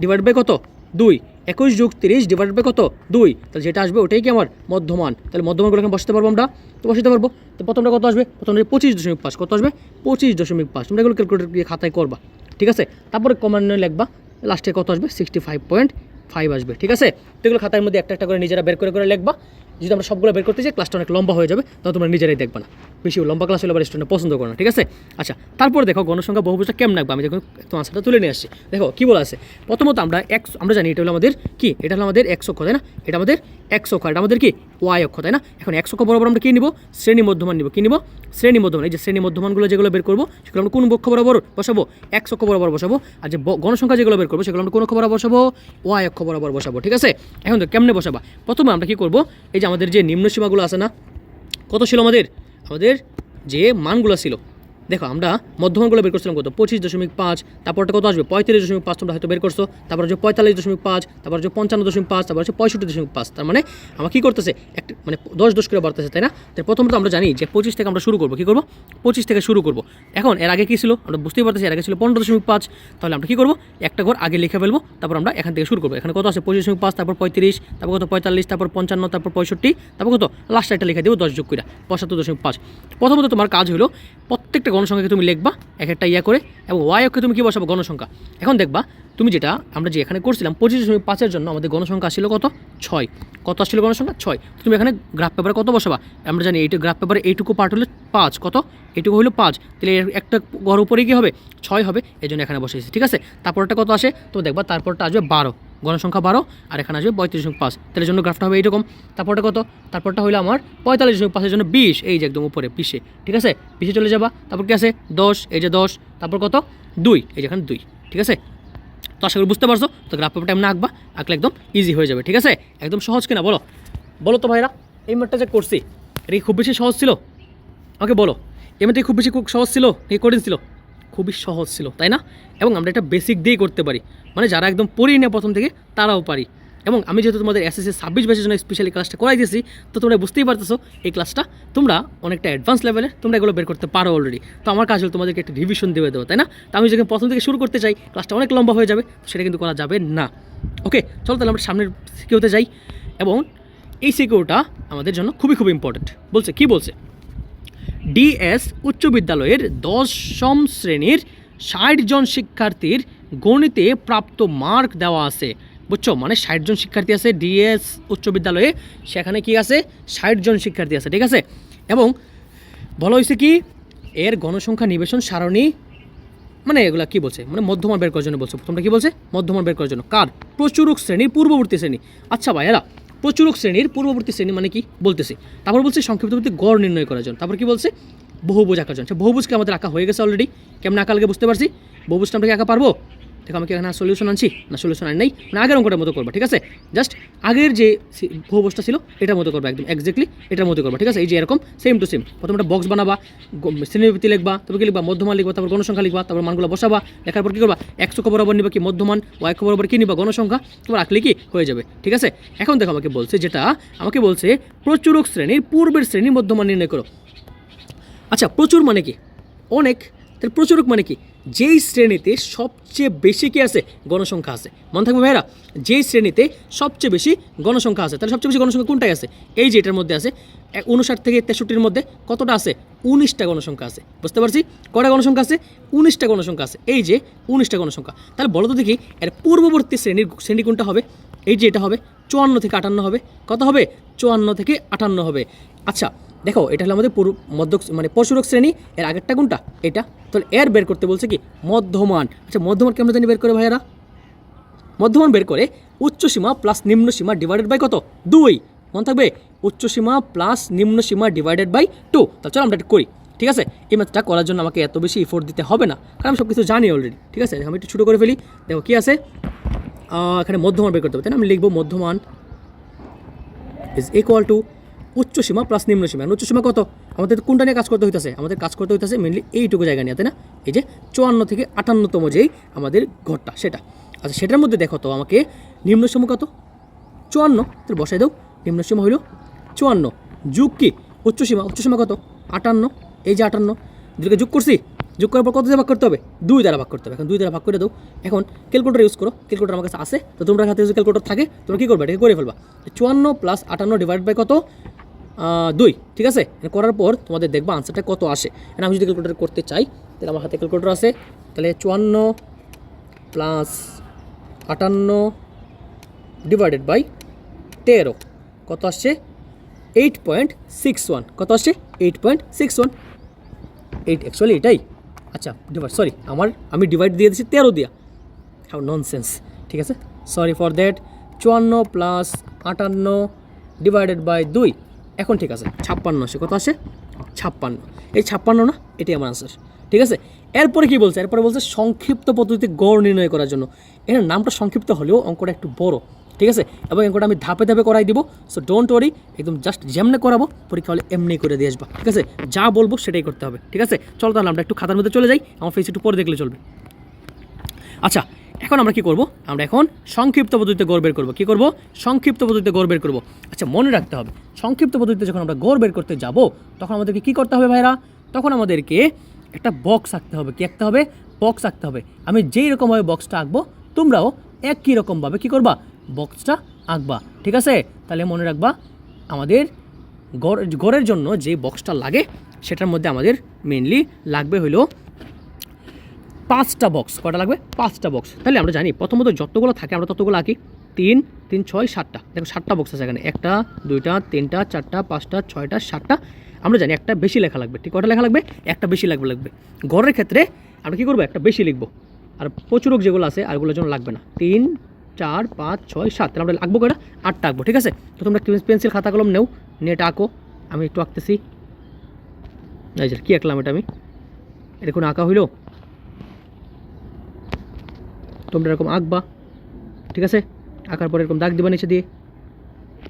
ডিভাইড বাই কত 2, 21 যোগ 30 ডিভাইড বাই কত 2। তাহলে যেটা আসবে ওটাই কি আমার মধ্যমান। তাহলে মধ্যমানগুলো এখানে বসাতে পারবো আমরা, তো বসাতে পারবো। তো প্রথমটা কত আসবে, প্রথমটা 25.5, কত আসবে 25.5। তোমরা এগুলো ক্যালকুলেটর দিয়ে খাতায় করবা, ঠিক আছে। তারপরে কমান্ডে লিখবা, লাস্টে কত আসবে 65.5 আসবে, ঠিক আছে। তো এগুলো খাতার মধ্যে একটা একটা করে নিজেরা বের করে লিখবা। যদি আমরা সবগুলো বের করতে চাই ক্লাসটা অনেক লম্বা হয়ে যাবে, তাহলে তোমরা নিজেরাই দেখবা না, বেশি লম্বা ক্লাস হলে আবার স্টুডেন্ট পছন্দ করে না, ঠিক আছে। আচ্ছা তারপর দেখো গণসংখ্যা বহুভুজটা কেমন রাখবো, আমি দেখো তোমার আনসারটা তুলে নিয়ে আসছি। দেখো কী বলা আছে, প্রথমত আমরা জানি এটা হলো আমাদের কি, এটা হলো আমাদের x অক্ষ, তাই না। এটা আমাদের x অক্ষ, এটা আমাদের কি y অক্ষ, তাই না। এখন x অক্ষ বরাবর আমরা কী নিব, শ্রেণী মধ্যমান নিব। কী নিব, শ্রেণী মধ্যমান। এই যে শ্রেণী মধ্যমানগুলো যেগুলো বের করবো সেগুলো আমরা কোন অক্ষ বরাবর বসাবো, x অক্ষ বরাবর বসাবো। আর যে গণসংখ্যা যেগুলো বের করবো সেগুলো আমরা কোন অক্ষ বরাবর বসাবো, y অক্ষ বরাবর বসাবো, ঠিক আছে। এখন তো কেমনে বসাবা, প্রথমে আমরা কী করবো, এই যে আমাদের যে নিম্নসীমাগুলো আছে না, কত ছিল আমাদের যে মানগুলো ছিল, দেখো আমরা মধ্যমানগুলো বের করছিলাম কত 25.5, তারপরটা কত আসবে 35.5, তোমরা হয়তো বের করছো। তারপর হচ্ছে 45.5, তারপর হচ্ছে 55.5, তারপর হচ্ছে 65.5। তার মানে আমার কী করতেছে, একটা মানে 10 করে বাড়তেছে, তাই না। তো প্রথমত আমরা জানি যে 25 থেকে আমরা শুরু করবো। কী করবো, 25 থেকে শুরু করবো। এখন এর আগে কী ছিল আমরা বুঝতেই পারতেছি, এর আগে ছিল 15.5। তাহলে আমরা কী করবো, একটা ঘর আগে লিখে ফেলবো, তারপর আমরা এখান থেকে শুরু করবো। এখানে কত আছে 25.5, তারপর 35, তারপর কত 45, তারপর 55, তারপর 65, তারপর কত লাস্টে একটা লিখে দেবো 10 যোগ করে 75.5। প্রথমত তোমার কাজ হলো প্রত্যেকটা গণসংখ্যাকে তুমি লিখবা এক একটা করে, এবং y অক্ষে তুমি কী বসাবো, গণসংখ্যা। এখন দেখবা তুমি যেটা আমরা যে এখানে করছিলাম 25.5-এর জন্য আমাদের গণসংখ্যা ছিল কত 6, কত আসছিল গণসংখ্যা 6। তুমি এখানে গ্রাফ পেপারে কত বসাবা, আমরা জানি এইটুকু গ্রাফ পেপারে এইটুকু পার্ট হলো 5, কত এইটুকু হলো 5, তাহলে একটা ঘর উপরে কি হবে 6 হবে, এই জন্য এখানে বসেছি, ঠিক আছে। তারপরটা কত আসে তো দেখবা, তারপরটা আসবে 12, গণসংখ্যা 12, আর এখানে আসবে 35.5, তাহলে জন্য গ্রাফটা হবে এইরকম। তারপরটা কত, তারপরটা হলো আমার 45.5-এর জন্য 20, এই যে একদম উপরে 20, ঠিক আছে 20 চলে যাবা। তারপর কি আছে 10, এই যে 10, তারপর কত 2, এই যে এখানে 2, ঠিক আছে। তো আশা করি বুঝতে পারছো। তো গ্রাফ পেপারটা এমনি আঁকবা, আঁকলে একদম ইজি হয়ে যাবে, ঠিক আছে। একদম সহজ কিনা বলো তো ভাইরা, এই ম্যাথটা যে করছি এটা কি খুব বেশি সহজ ছিল? আমাকে বলো, এই ম্যাথটা খুব বেশি সহজ ছিল নাকি কঠিন ছিল? খুবই সহজ ছিল, তাই না? এবং আমরা এটা বেসিক দিয়েই করতে পারি, মানে যারা একদম পড়েই না প্রথম থেকে তারাও পারি। এবং আমি যেহেতু তোমাদের এসএসসি 26 ব্যাচের জন্য স্পেশালি ক্লাসটা করাই দিয়েছি, তো তোমরা বুঝতেই পারতেছো এই ক্লাসটা তোমরা অনেকটা অ্যাডভান্স লেভেলের, তোমরা এগুলো বের করতে পারো অলরেডি। তো আমার কাজ হলো তোমাদেরকে একটা রিভিশন দিয়ে দেবো, তাই না? তো আমি যখন প্রথম থেকে শুরু করতে চাই ক্লাসটা অনেক লম্বা হয়ে যাবে, তো সেটা কিন্তু করা যাবে না। ওকে, চলো তাহলে আমরা সামনের সিকিউতে যাই। এবং এই সিকিউরটা আমাদের জন্য খুবই খুবই ইম্পর্টেন্ট। বলছে কি বলছে, ডিএস উচ্চ বিদ্যালয়ের 10ম শ্রেণীর 60 জন শিক্ষার্থীর গণিতে প্রাপ্ত মার্ক দেওয়া আছে। বুঝছো, মানে 60 জন শিক্ষার্থী আছে ডিএস উচ্চ বিদ্যালয়ে, সেখানে কি আছে 60 জন শিক্ষার্থী আছে, ঠিক আছে। এবং বলা হয়েছে কি এর গণসংখ্যা নিবেশন সারণী, মানে এগুলা কি বলছে, মানে মধ্যমান বের করার জন্য বলছে। প্রথমটা কি বলছে, মধ্যমান বের করার জন্য। কার? প্রচুরক শ্রেণীর পূর্ববর্তী শ্রেণী। আচ্ছা ভাই এরা প্রচুরক শ্রেণীর পূর্ববর্তী শ্রেণী মানে কি বলতেছি। তারপর বলছে সংক্ষিপ্তবর্তী গড় নির্ণয় করার জন্য। তারপর কি বলছে, বহুভুজ আঁকার জন্য। বহুভুজকে আমাদের আঁকা হয়ে গেছে অলরেডি, কেমন আঁকা লাগে বুঝতে পারছি। বহুভুজটা আমরা কি আঁকা পারবো? দেখো আমি কি এখানে সলিউশন আনছি না, সলিউশন আনি নাই, মানে আগের অঙ্কটার মতো করবা, ঠিক আছে। জাস্ট আগের যে বহুভুজটা ছিল এটার মতো করবা, একদম এক্স্যাক্টলি এটার মতো করবা, ঠিক আছে। এই যে এরকম সেম টু সেম, প্রথমে একটা বক্স বানাবা, শ্রেণীবৃত্তি লিখবা, তারপর কি লিখবা মধ্যমান লিখবা, তারপর গণসংখ্যা লিখবা, তারপর মানগুলো বসাবা, লেখার পর কি করবা x অক্ষ বরাবর নিবা কি মধ্যমান, y অক্ষ বরাবর কি নিবা গণসংখ্যা, তোমার আঁকলে কি হয়ে যাবে, ঠিক আছে। এখন দেখো আমাকে বলছে, যেটা আমাকে বলছে প্রচুরক শ্রেণীর পূর্বের শ্রেণীর মধ্যমান নির্ণয় করো। আচ্ছা প্রচুর মানে কি? অনেক। তাহলে প্রচুরক মানে কি? যেই শ্রেণীতে সবচেয়ে বেশি কি আছে গণসংখ্যা আছে। মনে থাকবে ভাইরা, যেই শ্রেণীতে সবচেয়ে বেশি গণসংখ্যা আছে, তাহলে সবচেয়ে বেশি গণসংখ্যা কোনটাই আছে? এই যে এটার মধ্যে আছে 59 থেকে 63-র মধ্যে কতটা আছে? 19টা গণসংখ্যা আছে। বুঝতে পারছি কয়টা গণসংখ্যা আছে? 19টা গণসংখ্যা আছে। এই যে 19টা গণসংখ্যা, তাহলে বলো তো দেখি এর পূর্ববর্তী শ্রেণী কোনটা হবে? এই যে এটা হবে 54 থেকে 58 হবে। কত হবে? 54 থেকে 58 হবে। আচ্ছা দেখো এটা হলো আমাদের মানে প্রচুরক শ্রেণী, এর আগেরটা কোনটা? এটা। তাহলে এর বের করতে বলছে কি মধ্যমান। আচ্ছা মধ্যমান কেমন জানি বের করে ভাইয়ারা? মধ্যমান বের করে উচ্চসীমা প্লাস নিম্ন সীমা ডিভাইডেড বাই কত? 2। মনে থাকবে উচ্চসীমা প্লাস নিম্ন সীমা ডিভাইডেড বাই 2। তাহলে চলো আমরা এটা করি, ঠিক আছে। এই ম্যাথটা করার জন্য আমাকে এত বেশি এফোর্ট দিতে হবে না, কারণ আমি সব কিছু জানি অলরেডি, ঠিক আছে। আমি একটু ছোটো করে ফেলি। দেখো কি আছে এখানে, মধ্যমান বের করতে হবে, তাই না? আমি লিখবো মধ্যমান ইজ ইকুয়াল টু উচ্চসীমা প্লাস নিম্ন সীমা। উচ্চসীমা কত? আমাদের কোনটা নিয়ে কাজ করতে হইতেছে? আমাদের কাজ করতে হইতেছে মেনলি এইটুকু জায়গা নিয়ে, তাই না? এই যে 54 থেকে 58তম যেই আমাদের ঘরটা সেটা। আচ্ছা সেটার মধ্যে দেখো তো আমাকে নিম্ন সীমা কত? 54। তাহলে বসাই দাও, নিম্ন সীমা হইল 54 যুগ কি উচ্চসীমা। উচ্চসীমা কত? 58। এই যে 58 দুটোকে যোগ করছি, যোগ করার পর কত দিয়ে ভাগ করতে হবে? 2 দ্বারা ভাগ করতে হবে। এখন 2 দ্বারা ভাগ করে দাও। এখন ক্যালকুলেটর ইউজ করো, ক্যালকুলেটর আমার কাছে আছে, তো তোমরা হাতে যদি ক্যালকুলেটর থাকে তোমরা কী করবে? এটাকে করে ফেলবা। 54 প্লাস 58 ডিভাইড বাই কত? 2, ঠিক আছে। করার পর তোমাদের দেখবা আনসারটা কত আসে। আমি যদি ক্যালকুলেটর করতে চাই তাহলে আমার হাতে ক্যালকুলেটর আছে, তাহলে 54 প্লাস 58 ডিভাইডেড বাই 13 কত আসছে? 8.61। কত আসছে? 8.61। 8 অ্যাকচুয়ালি এটাই। আচ্ছা ডিভাইড, সরি আমি ডিভাইড দিয়ে দিচ্ছি 13 দিয়া। হাউ ননসেন্স, ঠিক আছে, sorry for that. 54 plus 58 divided by 2, এখন ঠিক আছে 56 আসে। কত আসে? 56। এই 56 না, এটাই আমার আনসার, ঠিক আছে। এরপরে কি বলছে? এরপরে বলছে সংক্ষিপ্ত পদ্ধতিতে গড় নির্ণয় করার জন্য। এর নামটা সংক্ষিপ্ত হলেও অঙ্কটা একটু বড়, ঠিক আছে। এবং অঙ্কটা আমি ধাপে ধাপে করাই দিব, সো ডোন্ট ওয়ারি, একদম জাস্ট যেমনি করাবো পরীক্ষা হলে এমনি করে দিয়ে আসবা, ঠিক আছে। যা বলবো সেটাই করতে হবে, ঠিক আছে। চলো তাহলে আমরা একটু খাতার মধ্যে চলে যাই, আমার ফেস একটু পরে দেখলে চলবে। আচ্ছা এখন আমরা কি করব? আমরা এখন সংক্ষিপ্ত পদ্ধতিতে গড় বের করব। কি করব? সংক্ষিপ্ত পদ্ধতিতে গড় বের করব। আচ্ছা মনে রাখতে হবে, সংক্ষিপ্ত পদ্ধতিতে যখন আমরা গড় বের করতে যাব তখন আমাদেরকে কি করতে হবে ভাইরা? তখন আমাদেরকে একটা বক্স আঁকতে হবে। কি আঁকতে হবে? বক্স আঁকতে হবে। আমি যেই রকমভাবে বক্সটা আঁকবো তোমরাও একই রকমভাবে কি করবা? বক্সটা আঁকবা, ঠিক আছে। তাহলে মনে রাখবা আমাদের গড়ের জন্য যে বক্সটা লাগে সেটার মধ্যে আমাদের মেনলি লাগবে হইলো 5টা বক্স। কটা লাগবে? 5টা বক্স। তাহলে আমরা জানি প্রথমত যতগুলো থাকে আমরা ততগুলো আঁকি। 3, 3, 6, 7টা। দেখো 7টা বক্স আছে এখানে, 1টা 2টা 3টা 4টা 5টা 6টা 7টা। আমরা জানি একটা বেশি লেখা লাগবে, ঠিক? কটা লেখা লাগবে? একটা বেশি লাগবে। গড়ের ক্ষেত্রে আমরা কী করবো? একটা বেশি লিখবো। আর প্রচুরক যেগুলো আছে আরগুলোর জন্য লাগবে না। 3, 4, 5, 6, 7, তাহলে আমরা আঁকবো কটা? 8টা আঁকবো, ঠিক আছে। তো তোমরা পেন্সিল খাতা কলম নেও, নিয়ে এটা আঁকো। আমি একটু আঁকতেছি। এই যে কী আঁকলাম এটা আমি, এটা কোনো আঁকা হইলো? তোমরা এরকম আঁকবা, ঠিক আছে। আঁকার পরে এরকম দাগ দিবা নিচে দিয়ে,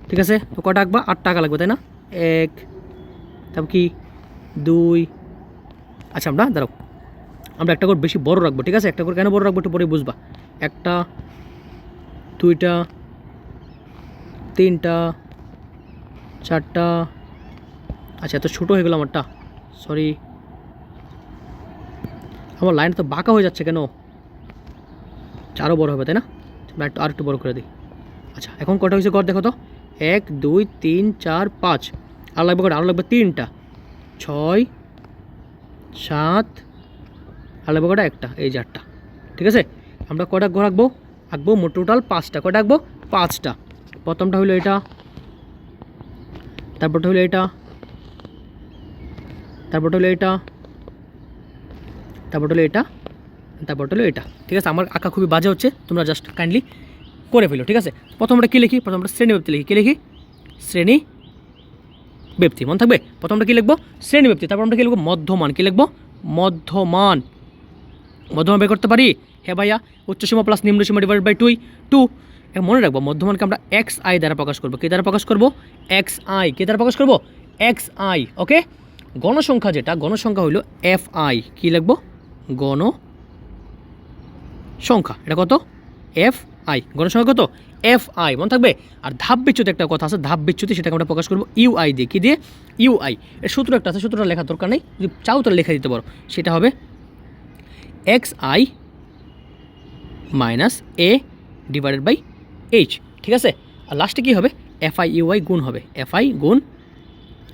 ঠিক আছে, তো কটা আঁকবা? 8 টাকা লাগবে, তাই না? 1, তারপর কি 2, আচ্ছা আমরা দাঁড়াও, আমরা একটা করে বেশি বড় রাখবো, ঠিক আছে? একটা করে কেন বড় রাখবো একটু পরে বুঝবা। 1টা 2টা 3টা 4টা, আচ্ছা এত ছোটো হয়ে গেলো আমারটা, সরি, আমার লাইন তো বাঁকা হয়ে যাচ্ছে কেন? আরও বড় হবে, তাই না? আমরা আর একটু বড় করে দিই। আচ্ছা এখন কটা হয়েছে গড় দেখো তো, 1 2 3 4 5, আর লাগবে কটা? আরও লাগবে 3টা, 6 7, আর লাগবে কটা? একটা, এই যে 8টা, ঠিক আছে? আমরা কটা ঘর আঁকবো? আঁকবো মোট টোটাল 5টা। কটা আঁকবো? 5টা। প্রথমটা হলো এটা, তারপরটা হলো এটা, তারপরটা হলো এটা, তারপরটা হলো এটা, তারপরটা হলো এটা, ঠিক আছে? আমার আঁকা খুবই বাজে হচ্ছে, তোমরা জাস্ট কাইন্ডলি করে ফেলো, ঠিক আছে? প্রথমটা কী লিখি? প্রথমটা শ্রেণী ব্যক্তি লিখি। কী লিখি? শ্রেণী ব্যক্তি, মনে থাকবে? প্রথমটা কী লিখবো? শ্রেণী ব্যক্তি। তারপর আমরা কী লিখবো? মধ্যমান। কী লিখবো? মধ্যমান। মধ্যমান বের করতে পারি? হ্যাঁ ভাইয়া, উচ্চসীমা প্লাস নিম্নসীমা ডিভাইড বাই 2। মনে রাখবো মধ্যমানকে আমরা এক্স আই দ্বারা প্রকাশ করবো। কী দ্বারা প্রকাশ করবো? X I. কী দ্বারা প্রকাশ করবো? X I. ওকে, গণসংখ্যা যেটা, গণসংখ্যা হইল এফ আই। কী লিখবো? গণ সংখ্যা, এটা কত? F I. গণসংখ্যা কত? এফ আই, মনে থাকবে? আর ধাপ বিচ্যুতি একটা কথা আছে, ধাপ বিচ্যুতি, সেটাকে আমরা প্রকাশ করবো ইউ আই দিয়ে। কী দিয়ে? U I. এর সূত্র একটা আছে, সূত্রটা লেখার দরকার নেই, যদি চাও তাহলে লেখা দিতে পারো। সেটা হবে X I minus A divided by H, ঠিক আছে? আর লাস্টে কী হবে? এফ আই ইউ আই গুণ হবে, এফ আই গুণ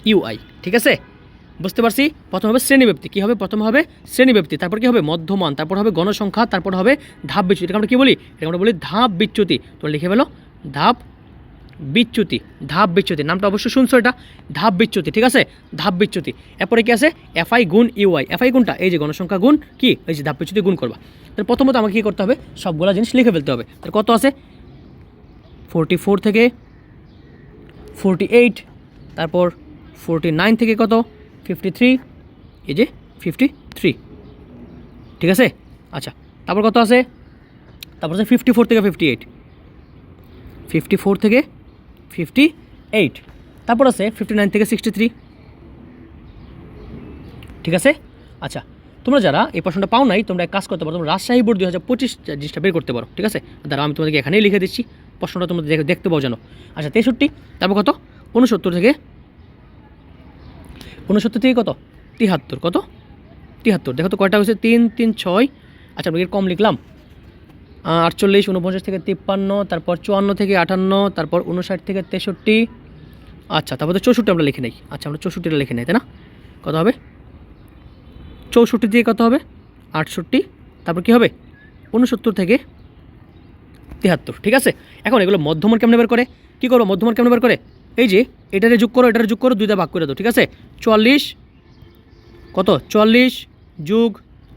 ইউ আই, ঠিক আছে? বুঝতে পারছি? প্রথম হবে শ্রেণীব্যক্তি। কী হবে? প্রথম হবে শ্রেণীব্যক্তি, তারপর কী হবে? মধ্যমান, তারপর হবে গণসংখ্যা, তারপর হবে ধাপ বিচ্যুতি। এটা আমরা কী বলি? এটা আমরা বলি ধাপ বিচ্যুতি। তোমরা লিখে ফেলো ধাপ বিচ্যুতি। ধাপ বিচ্যুতি নামটা অবশ্যই শুনছো, এটা ধাপ বিচ্যুতি, ঠিক আছে? ধাপ বিচ্যুতি। এরপরে কি আছে? এফআই গুণ ইউআই। এফআই গুণটা এই যে গণসংখ্যা গুণ কি, এই যে ধাপ বিচ্যুতি গুণ করবা। তাহলে প্রথমত আমাকে কী করতে হবে? সবগুলা জিনিস লিখে ফেলতে হবে। তাহলে কত আছে? 44 থেকে 48, তারপর 49 থেকে কত? 53, এই যে 53, ঠিক আছে? আচ্ছা তারপর কত আছে? তারপর আছে 54 থেকে 58, 54 থেকে 58, তারপর আছে 59 থেকে 63, ঠিক আছে? আচ্ছা তোমরা যারা এই প্রশ্নটা পাও নাই, তোমরা এক কাজ করতে পারো, তোমরা রাজশাহী বোর্ড 2025 জিনিসটা বের করতে পারো, ঠিক আছে? দাঁড়াও আমি তোমাদেরকে এখানেই লিখে দিচ্ছি, প্রশ্নটা তোমরা দেখতে পাও জানো। আচ্ছা 63, তারপর কত? 69 থেকে কত? 73, কত? 73। দেখো তো কয়টা হয়েছে? 3 3 6। আচ্ছা আমরা কম লিখলাম, 48, 49 থেকে 53, তারপর 54 থেকে 58, তারপর 59 থেকে 63। আচ্ছা তারপর তো 64 আমরা লিখে নেই। আচ্ছা আমরা 64টা লিখে নেই, তাই না? কত হবে? 64 দিয়ে কত হবে? 68, তারপর কী হবে? 69 থেকে 73, ঠিক আছে? এখন এগুলো মধ্যমান কেমনে বের করে? কী করবো? মধ্যমান কেমনে বের করে? এই যে এটারে যোগ করো, এটারে যোগ করো, 2 ভাগ করে দাও, ঠিক আছে? 44, কত? 44 যোগ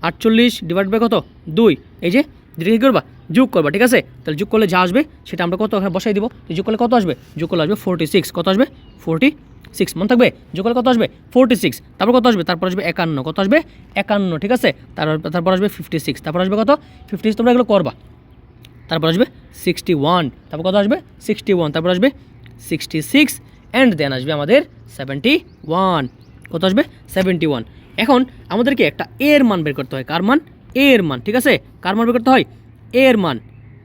48 ডিভাইড বাই কত? 2। এই যে যেটা কী করবা? যোগ করবা, ঠিক আছে? তাহলে যোগ করলে যা আসবে সেটা আমরা কত এখানে বসাই দিব। যোগ করলে কত আসবে? যোগ করলে আসবে 46। কত আসবে? 46, মনে থাকবে? যোগ করলে কত আসবে? 46। তারপর কত আসবে? তারপর আসবে 51। কত আসবে? 51, ঠিক আছে? তারপর আসবে 56। তারপর আসবে কত? 56। তোমরা এগুলো করবা। তারপর আসবে 61। তারপর কত আসবে? 61। তারপর আসবে 66 অ্যান্ড দেন আসবে আমাদের 71। কত আসবে? 71। এখন আমাদেরকে একটা এর মান বের করতে হয়। কার মান? এর মান, ঠিক আছে? কার মান বের করতে হয়? এর মান।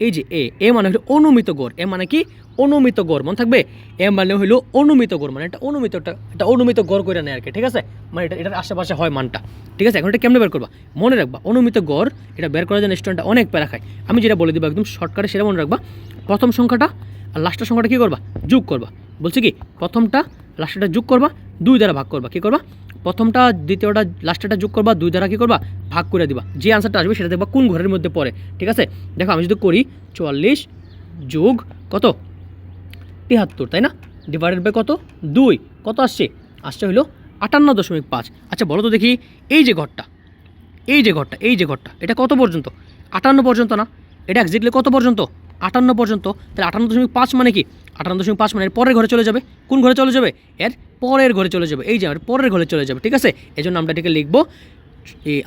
এই যে এ মানে হলো অনুমিত গড়। এ মানে কি? অনুমিত গড়, মনে থাকবে? এ মানে হলো অনুমিত গড়, মানে এটা অনুমিত গড় করে নেয় আর কি, ঠিক আছে? মানে এটার আশেপাশে হয় মানটা, ঠিক আছে? এখন এটা কেমনে বের করবা? মনে রাখবা অনুমিত গড় এটা বের করার জন্য স্টুডেন্টটা অনেক প্যারা খায়। আমি যেটা বলে দিব একদম শর্টকাটে সেটা মনে রাখবা। প্রথম সংখ্যাটা আর লাস্টের সংখ্যাটা কী করবা? যোগ করবা। বলছি কি প্রথমটা লাস্টেরটা যোগ করবা, 2 দ্বারা ভাগ করবা। কী করবা? প্রথমটা দ্বিতীয়টা লাস্টেরটা যোগ করবা, 2 দ্বারা কী করবা? ভাগ করে দিবা। যে আনসারটা আসবে সেটা দেখবা কোন ঘরের মধ্যে পড়ে, ঠিক আছে? দেখো আমি যদি করি 44 যোগ কত? 73, তাই না? ডিভাইডেড বাই কত? 2। কত আসছে? আসছে হলো 58.5। আচ্ছা বলো তো দেখি, এই যে ঘরটা এটা কত পর্যন্ত? 58 পর্যন্ত না? এটা এক্স্যাক্টলি কত পর্যন্ত? 58 পর্যন্ত। তাহলে 58.5 মানে কি? 58.5 মানে এর পরের ঘরে চলে যাবে। কোন ঘরে চলে যাবে? এর পরের ঘরে চলে যাবে। এই যে এর পরের ঘরে চলে যাবে, ঠিক আছে? এই জন্য আমরা এটাকে লিখবো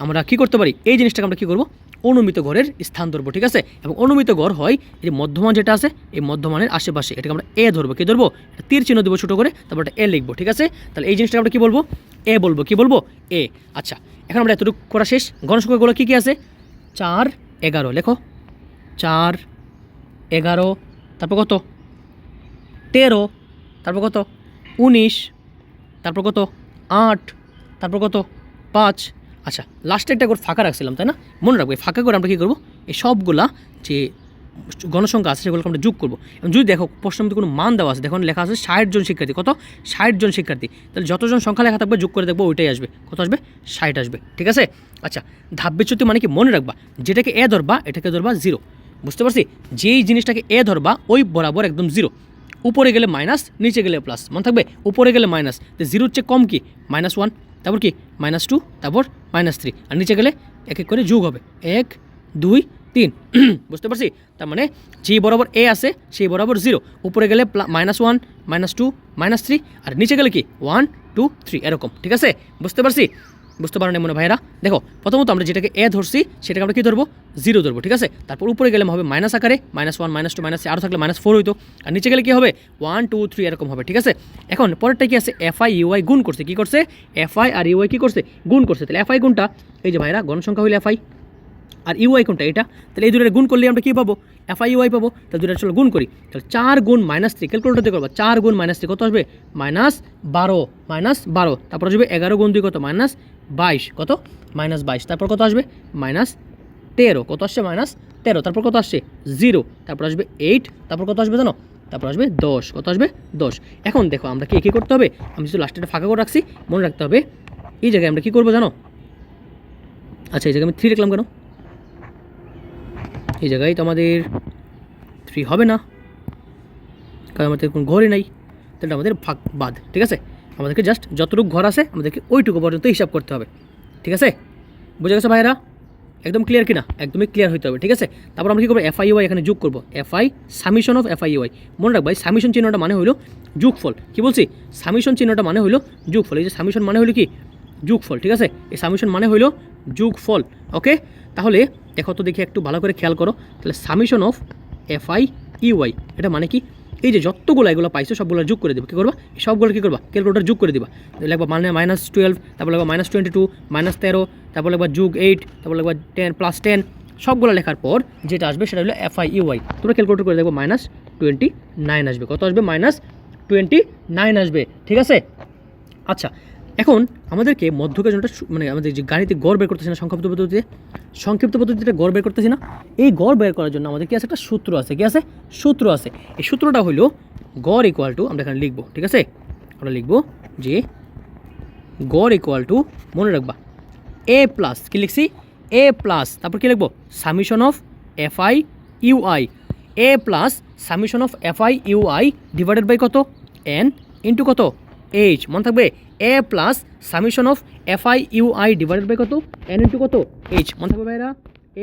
আমরা কি করতে পারি, এই জিনিসটাকে আমরা কি করব, অনুমিত গড়ের স্থান ধরবো, ঠিক আছে। এবং অনুমিত গড় হয় এই যে মধ্যমান যেটা আছে, এই মধ্যমানের আশেপাশে, এটাকে আমরা এ ধরবো। কি ধরবো, তীর চিহ্ন দেবো ছোটো করে, তারপর এটা এ লিখবো, ঠিক আছে। তাহলে এই জিনিসটাকে আমরা কি বলবো, এ বলবো। কি বলবো, এ। আচ্ছা, এখন আমরা এতটুকু করা শেষ। গণসংখ্যাগুলো কী কী আছে, 4, 11, লেখো 4, 11, তারপর কত 13, তারপর কত 19, তারপর কত 8, তারপর কত 5। আচ্ছা, লাস্টে একটা করে ফাঁকা রাখছিলাম, তাই না? মনে রাখবো, এই ফাঁকা করে আমরা কী করবো, এই সবগুলা যে গণসংখ্যা আছে সেগুলোকে আমরা যোগ করবো। এবং যদি দেখো প্রশ্নের মধ্যে কোনো মান দেওয়া আছে, দেখুন লেখা আছে 60 জন শিক্ষার্থী, কত 60 জন শিক্ষার্থী, তাহলে যতজন সংখ্যা লেখা থাকবে যোগ করে দেখবো, ওইটাই আসবে, কত আসবে 60 আসবে, ঠিক আছে। আচ্ছা, ধাপ বিচ্যুতি মানে কি, মনে রাখবা যেটাকে এ ধরবা এটাকে ধরবা 0, বুঝতে পারছি। যেই জিনিসটাকে এ ধরবা ওই বরাবর একদম 0, উপরে গেলে মাইনাস, নিচে গেলে প্লাস, মনে থাকবে উপরে গেলে মাইনাস, তো 0-র চেয়ে কম কি -1, তারপর কি -2, তারপর -3, আর নিচে গেলে এক এক করে যোগ হবে, 1, 2, 3 বুঝতে পারছি। তার মানে যেই বরাবর এ আছে সেই বরাবর 0, উপরে গেলে -1, -2, -3, আর নিচে গেলে কি 1, 2, 3 এরকম, ঠিক আছে। বুঝতে পারছি, বুঝতে পারেন মনে ভাইরা। দেখো প্রথমত আমরা যেটাকে এ ধরছি সেটাকে আমরা কী ধরবো, 0 ধরবো, ঠিক আছে। তারপর উপরে গেলে হবে মাইনাস আকারে, -1, -2, -3, আরও থাকলে -4 হইতো, আর নিচে গেলে কী হবে 1, 2, 3 এরকম হবে, ঠিক আছে। এখন পরেরটা কি আছে, FI UI গুণ করছে, কী করছে, FI আর UI কী করছে, গুণ করছে। তাহলে FI গুণটা এই যে ভাইরা, গণসংখ্যা হইলে FI, আর ইউআই কোনটা এটা, তাহলে এই দুটোর গুণ করলে আমরা কী পাবো, FI UI পাবো। তাহলে দুটো চলো গুণ করি, তাহলে 4 গুণ -3, ক্যালকুলেটর দিয়ে করবো, 4 গুণ -3 কত আসবে, -12, তারপর আসবে 11 গুণ 2 কত, -22, কত -22, তারপর কত আসবে -13, কত আসছে -13, তারপর কত আসছে 0, তারপর আসবে 8, তারপর কত আসবে জানো, তারপর আসবে 10, কত আসবে 10। এখন দেখো আমরা কি করতে হবে, আমি যদি লাস্টে ফাঁকা করে রাখছি, মনে রাখতে হবে এই জায়গায় আমরা কী করবো জানো। আচ্ছা, এই জায়গায় আমি 3 লিখলাম কেন, এই জায়গায় তো আমাদের 3 হবে না, কারণ আমাদের কোনো ঘরই নাই, তাহলে আমাদের ভাগ বাদ, ঠিক আছে। আমাদেরকে জাস্ট যতটুকু ঘর আছে আমাদেরকে ওইটুকু পর্যন্ত হিসাব করতে হবে, ঠিক আছে। বুঝে গেছে ভাইরা, একদম ক্লিয়ার কিনা, একদমই ক্লিয়ার হতে হবে, ঠিক আছে। তারপর আমরা কী করবো, FI UI এখানে যোগ করবো, FI summation of FI UI, মনে রাখবা এই সামিশন চিহ্নটা মানে হলো যোগফল। কি বলছি, সামিশন চিহ্নটা মানে হলো যোগফল, এই যে সামিশন মানে হলো কি যোগফল, ঠিক আছে। এই সামিশন মানে হলো যোগফল, ওকে। তাহলে দেখো তো দেখি একটু ভালো করে খেয়াল করো, তাহলে সামিশন অফ FI UI এটা মানে কি, এই যে যতগুলো এগুলো পাইছো সবগুলো যোগ করে দেবো, কী করবা, সবগুলো কী করবা, ক্যালকুলেটর যোগ করে দিবা, লাগবা মানে -12, তারপর লাগবা -22, -13, তারপর লাগবা +8, তারপর লাগবা 10 +10, সবগুলো লেখার পর যেটা আসবে সেটা হলো FI UI। তোমরা ক্যালকুলেটর করে দেখবো -29 আসবে, কত আসবে -29 আসবে, ঠিক আছে। আচ্ছা, এখন আমাদেরকে মধ্যকের জন্য মানে আমাদের যে গাণিতিক গড় বের করতেছি না, সংক্ষিপ্ত পদ্ধতিতে গড় বের করতেছি না, এই গড় বের করার জন্য আমাদের কি আছে, একটা সূত্র আছে, কি আছে, সূত্র আছে। এই সূত্রটা হলো গড় ইকুয়াল টু, আমরা এখানে লিখবো, ঠিক আছে, আমরা লিখবো যে গড় ইকুয়াল টু, মনে রাখবা A প্লাস, কি লিখছি, A প্লাস, তারপর কি লিখবো, summation of FI UI, A plus summation of FI UI divided by কত, N ইন্টু কত, H, মনে থাকবে A plus summation of FI UI divided by কত, N ইন্টু কত, H, মনে থাকবে ভাইরা,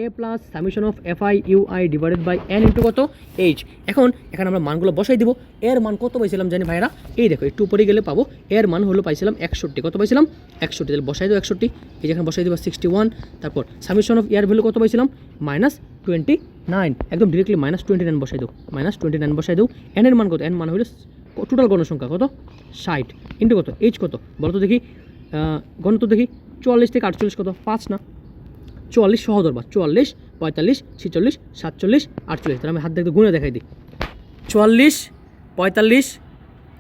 A plus summation of FI UI divided by N into কত, H। এখন এখানে আমরা মানগুলো বসাই দিব। এর মান কত পাইছিলাম জানি ভাইরা, এই দেখো একটু উপরে গেলে পাবো, এর মান হলো পাইছিলাম 61, কত পাইছিলাম 61, তাহলে বসাই দেবো 61, এই যেখানে বসাই দেবো 61, তারপর সামিশন অফ ইয়ার ভ্যালু কত পাইছিলাম -29, একদম ডিরেক্টলি -29 বসাই দেবো, -29 বসাই দেবো। N এর মান কত, N মান হলো টোটাল গণসংখ্যা কত 60 ইন্টু কত, H কত বলো তো দেখি, গণত দেখি 44 থেকে 48 কত, 5 না, 44 সহ ধরবা, 44, 45, 46, 47, 48, তাহলে আমি হাত দেখতে গুণে দেখাই দিই, 44, 45,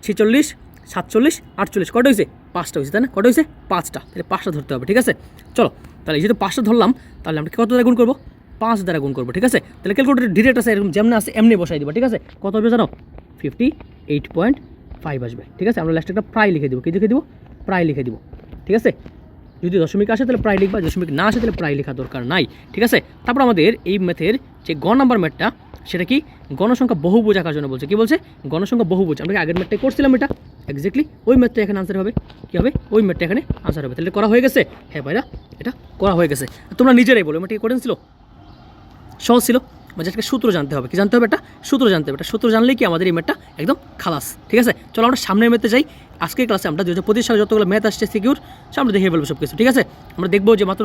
46, 47, 48, কটা হয়েছে 5টা হয়েছে, তাই না, কটা হয়েছে 5টা, তাহলে 5টা ধরতে হবে, ঠিক আছে। চলো তাহলে যেহেতু 5টা ধরলাম, তাহলে আমরা কত দ্বারা গুণ করবো, 5 দ্বারা গুণ করবো, ঠিক আছে। তাহলে ক্যালকুলেটর ডিরেক্ট আছে, এরকম যেমন আছে এমনি বসাই দিবা, ঠিক আছে। কত হবে জানো, 58.5 আসবে, ঠিক আছে। আমরা লাস্টে একটা প্রায় লিখে দেবো, কি লিখে দেবো, প্রায় লিখে দিব, ঠিক আছে। যদি দশমিক আসে তাহলে প্রায় লিখবা, দশমিক না আসে তাহলে প্রায় লেখা দরকার নাই, ঠিক আছে। তারপর আমাদের এই ম্যাথের যে নাম্বার ম্যাথটা, সেটা কি গণসংখ্যা বহুভুজ আঁকার জন্য বলছে, কি বলছে, গণসংখ্যা বহুভুজ। আমরা আগের ম্যাথটাই করছিলাম, এটা এক্স্যাক্টলি ওই ম্যাথটা এখানে আনসার হবে, কি হবে, ওই ম্যাথটা এখানে আনসার হবে। তাহলে করা হয়ে গেছে, হ্যাঁ ভাইরা এটা করা হয়ে গেছে। তোমরা নিজেরাই বলো ম্যাথটা কঠিন ছিল, সহজ ছিল, মানে একটা সূত্র জানতে হবে। কি জানতে হবে? একটা সূত্র জানতে হবে। একটা সূত্র জানলেই কি আমাদের এই ম্যাথটা একদম খালাস। ঠিক আছে, চলো আমরা সামনের ম্যাথে যাই। আজকের ক্লাসে আমরা 2025 সালে যতগুলো ম্যাথ আসছে সিকিউর আমরা দেখে ফেলবো সব কিছু। ঠিক আছে, আমরা দেখবো যে মাত্র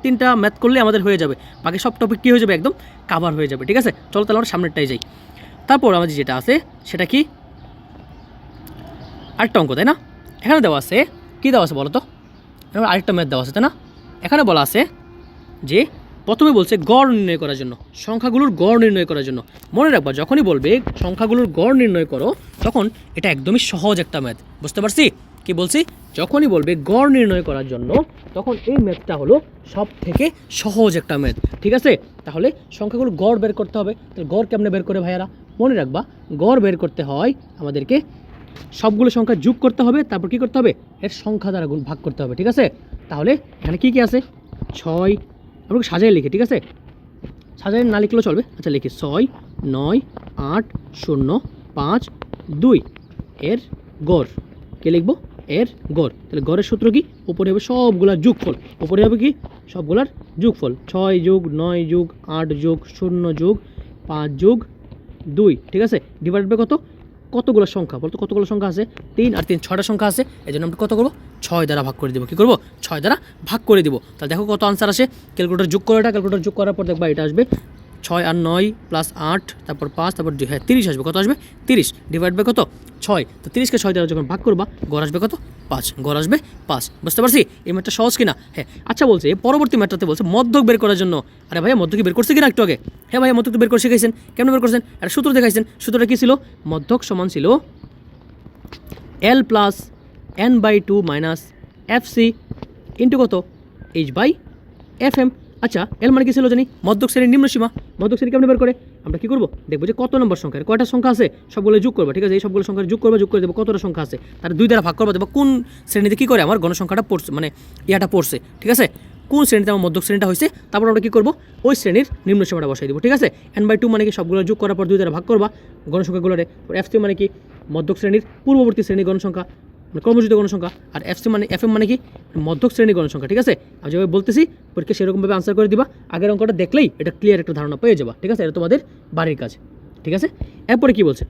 তিনটা ম্যাথ করলে আমাদের হয়ে যাবে, বাকি সব টপিক কী হয়ে যাবে, একদম কাভার হয়ে যাবে। ঠিক আছে, চলো তাহলে আমরা সামনেরটাই যাই। তারপর আমাদের যেটা আছে সেটা কি, আরেকটা অঙ্ক, তাই না? এখানে দেওয়া আছে, কী দেওয়া আছে বলো তো? আরেকটা ম্যাথ দেওয়া আছে, তাই না? এখানে বলা আছে যে প্রথমে বলছে গড় নির্ণয় করার জন্য, সংখ্যাগুলোর গড় নির্ণয় করার জন্য। মনে রাখবা, যখনই বলবে সংখ্যাগুলোর গড় নির্ণয় করো তখন এটা একদমই সহজ একটা ম্যাথ। বুঝতে পারছি কি বলছি? যখনই বলবে গড় নির্ণয় করার জন্য তখন এই ম্যাথটা হলো সব থেকে সহজ একটা ম্যাথ। ঠিক আছে, তাহলে সংখ্যাগুলো গড় বের করতে হবে। তাহলে গড় কেমনে বের করে ভাইয়ারা? মনে রাখবা, গড় বের করতে হয় আমাদেরকে সবগুলো সংখ্যা যোগ করতে হবে, তারপর কী করতে হবে, এর সংখ্যা দ্বারা ভাগ করতে হবে। ঠিক আছে, তাহলে এখানে কী কী আছে? 6, আমরা সাজাই লিখি। ঠিক আছে, সাজাই না লিখলেও চলবে। আচ্ছা লিখি 6, 9, 8, 0, 5, 2 এর গড়। কে লিখবো? এর গড়। তাহলে গড়ের সূত্র কি? উপরে হবে সবগুলার যোগফল। উপরে হবে কি? সবগুলার যোগফল। 6 যোগ 9 যোগ 8 যোগ 0 যোগ 5 যোগ 2। ঠিক আছে, ডিভাইড বাই কতগুলো সংখ্যা বলতো? কতগুলো সংখ্যা আছে? 3 আর 3 6টা সংখ্যা আছে। এই জন্য আমরা কত করবো? 6 দ্বারা ভাগ করে দেবো। কী করবো? 6 দ্বারা ভাগ করে দিব। তাহলে দেখো কত আনসার আসে। ক্যালকুলেটর যোগ করে, এটা ক্যালকুলেটর যোগ করার পর দেখবা এটা আসবে 6 আর 9 প্লাস 8 তারপর 5 তারপর 2, হ্যাঁ 30 আসবে। কত আসবে? 30 ডিভাইড বাই কত? 6। তো 30কে 6 দ্বারা যখন ভাগ করবা গড় আসবে কত? 5। গড় আসবে 5। বুঝতে পারছি এই ম্যাথটা সহজ কিনা? হ্যাঁ। আচ্ছা বলছে পরবর্তী ম্যাথটাতে বলছে মধ্যক বের করার জন্য। আরে ভাইয়া মধ্যক বের করছে কিনা একটু আগে? হ্যাঁ ভাইয়া মধ্যক বের করে শিখাইছেন। কেমন বের করছেন? একটা সূত্র দেখাইছেন। সূত্রটা কী ছিল? মধ্যক সমান ছিল L plus n/2 minus FC into কত? H/FM। আচ্ছা এল মানে কি ছিল জানি? মধ্যক শ্রেণীর নিম্ন সীমা। মধ্যক শ্রেণী কেমন বের করে? আমরা কী করবো? দেখবো যে কত নম্বর সংখ্যার কয়টা সংখ্যা আছে সবগুলো যোগ করবো। ঠিক আছে, এই সবগুলো সংখ্যা যোগ করবো, যোগ করে দেবো কতটা সংখ্যা আছে তার 2 দ্বারা ভাগ করবো। দেবো কোন শ্রেণীতে কী করে আমার গণসংখ্যাটা পড়ছে, মানে ইয়াটা পড়ছে। ঠিক আছে, কোন শ্রেণীতে আমার মধ্যক শ্রেণীটা হয়েছে, তারপর আমরা কী করবো? ওই শ্রেণীর নিম্ন সীমাটা বসাই দেবো। ঠিক আছে, n/2 মানে কি? সবগুলো যোগ করার পর 2 দ্বারা ভাগ করবা গণসংখ্যাগুলোরে। FC মানে কি? মধ্যক শ্রেণীর পূর্ববর্তী শ্রেণীর গণসংখ্যা, মানে ক্রমযুক্ত গণসংখ্যা। আর FM মানে কি? মধ্যক শ্রেণীর গণসংখ্যা। ঠিক আছে, আমি যেভাবে বলতেছি পরীক্ষা সেরকমভাবে আনসার করে দিবা। আগের অঙ্কটা দেখলেই এটা ক্লিয়ার একটা ধারণা পেয়ে যাবা। ঠিক আছে, এটা তোমাদের বাড়ির কাজ। ঠিক আছে, এরপরে কি বলছে?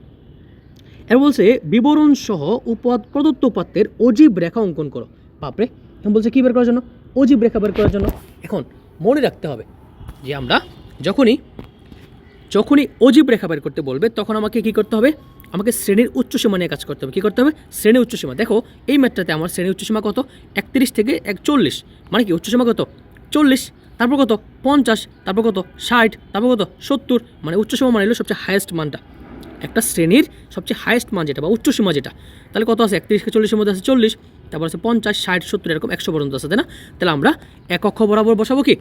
এর বলছে বিবরণ সহ প্রদত্ত উপাত্তের অজীব রেখা অঙ্কন করো। বাপরে, এখন বলছে কী বের করার জন্য? অজীব রেখা বের করার জন্য। এখন মনে রাখতে হবে যে আমরা যখনই অজীব রেখা বের করতে বলবে তখন আমাকে কী করতে হবে? আমাকে শ্রেণীর উচ্চসীমা নিয়ে কাজ করতে হবে। কী করতে হবে? শ্রেণীর উচ্চসীমা। দেখো এই ম্যাথটাতে আমার শ্রেণীর উচ্চসীমা কত? 31 থেকে 40, মানে কি উচ্চসীমা কত? 40, তারপর কত? 50, তারপর কত? 60, তারপর কত? 70, মানে উচ্চসীমা মানে হলো সবচেয়ে হায়েস্ট মানটা। একটা শ্রেণীর সবচেয়ে হায়েস্ট মান যেটা বা উচ্চসীমা যেটা, তাহলে কত আছে? 31 থেকে 40-এর মধ্যে আছে 40, তারপর আছে 50, 60, 70 এরকম 100 পর্যন্ত আছে, তাই না? তাহলে আমরা এক অক্ষ বরাবর বসাবো কি?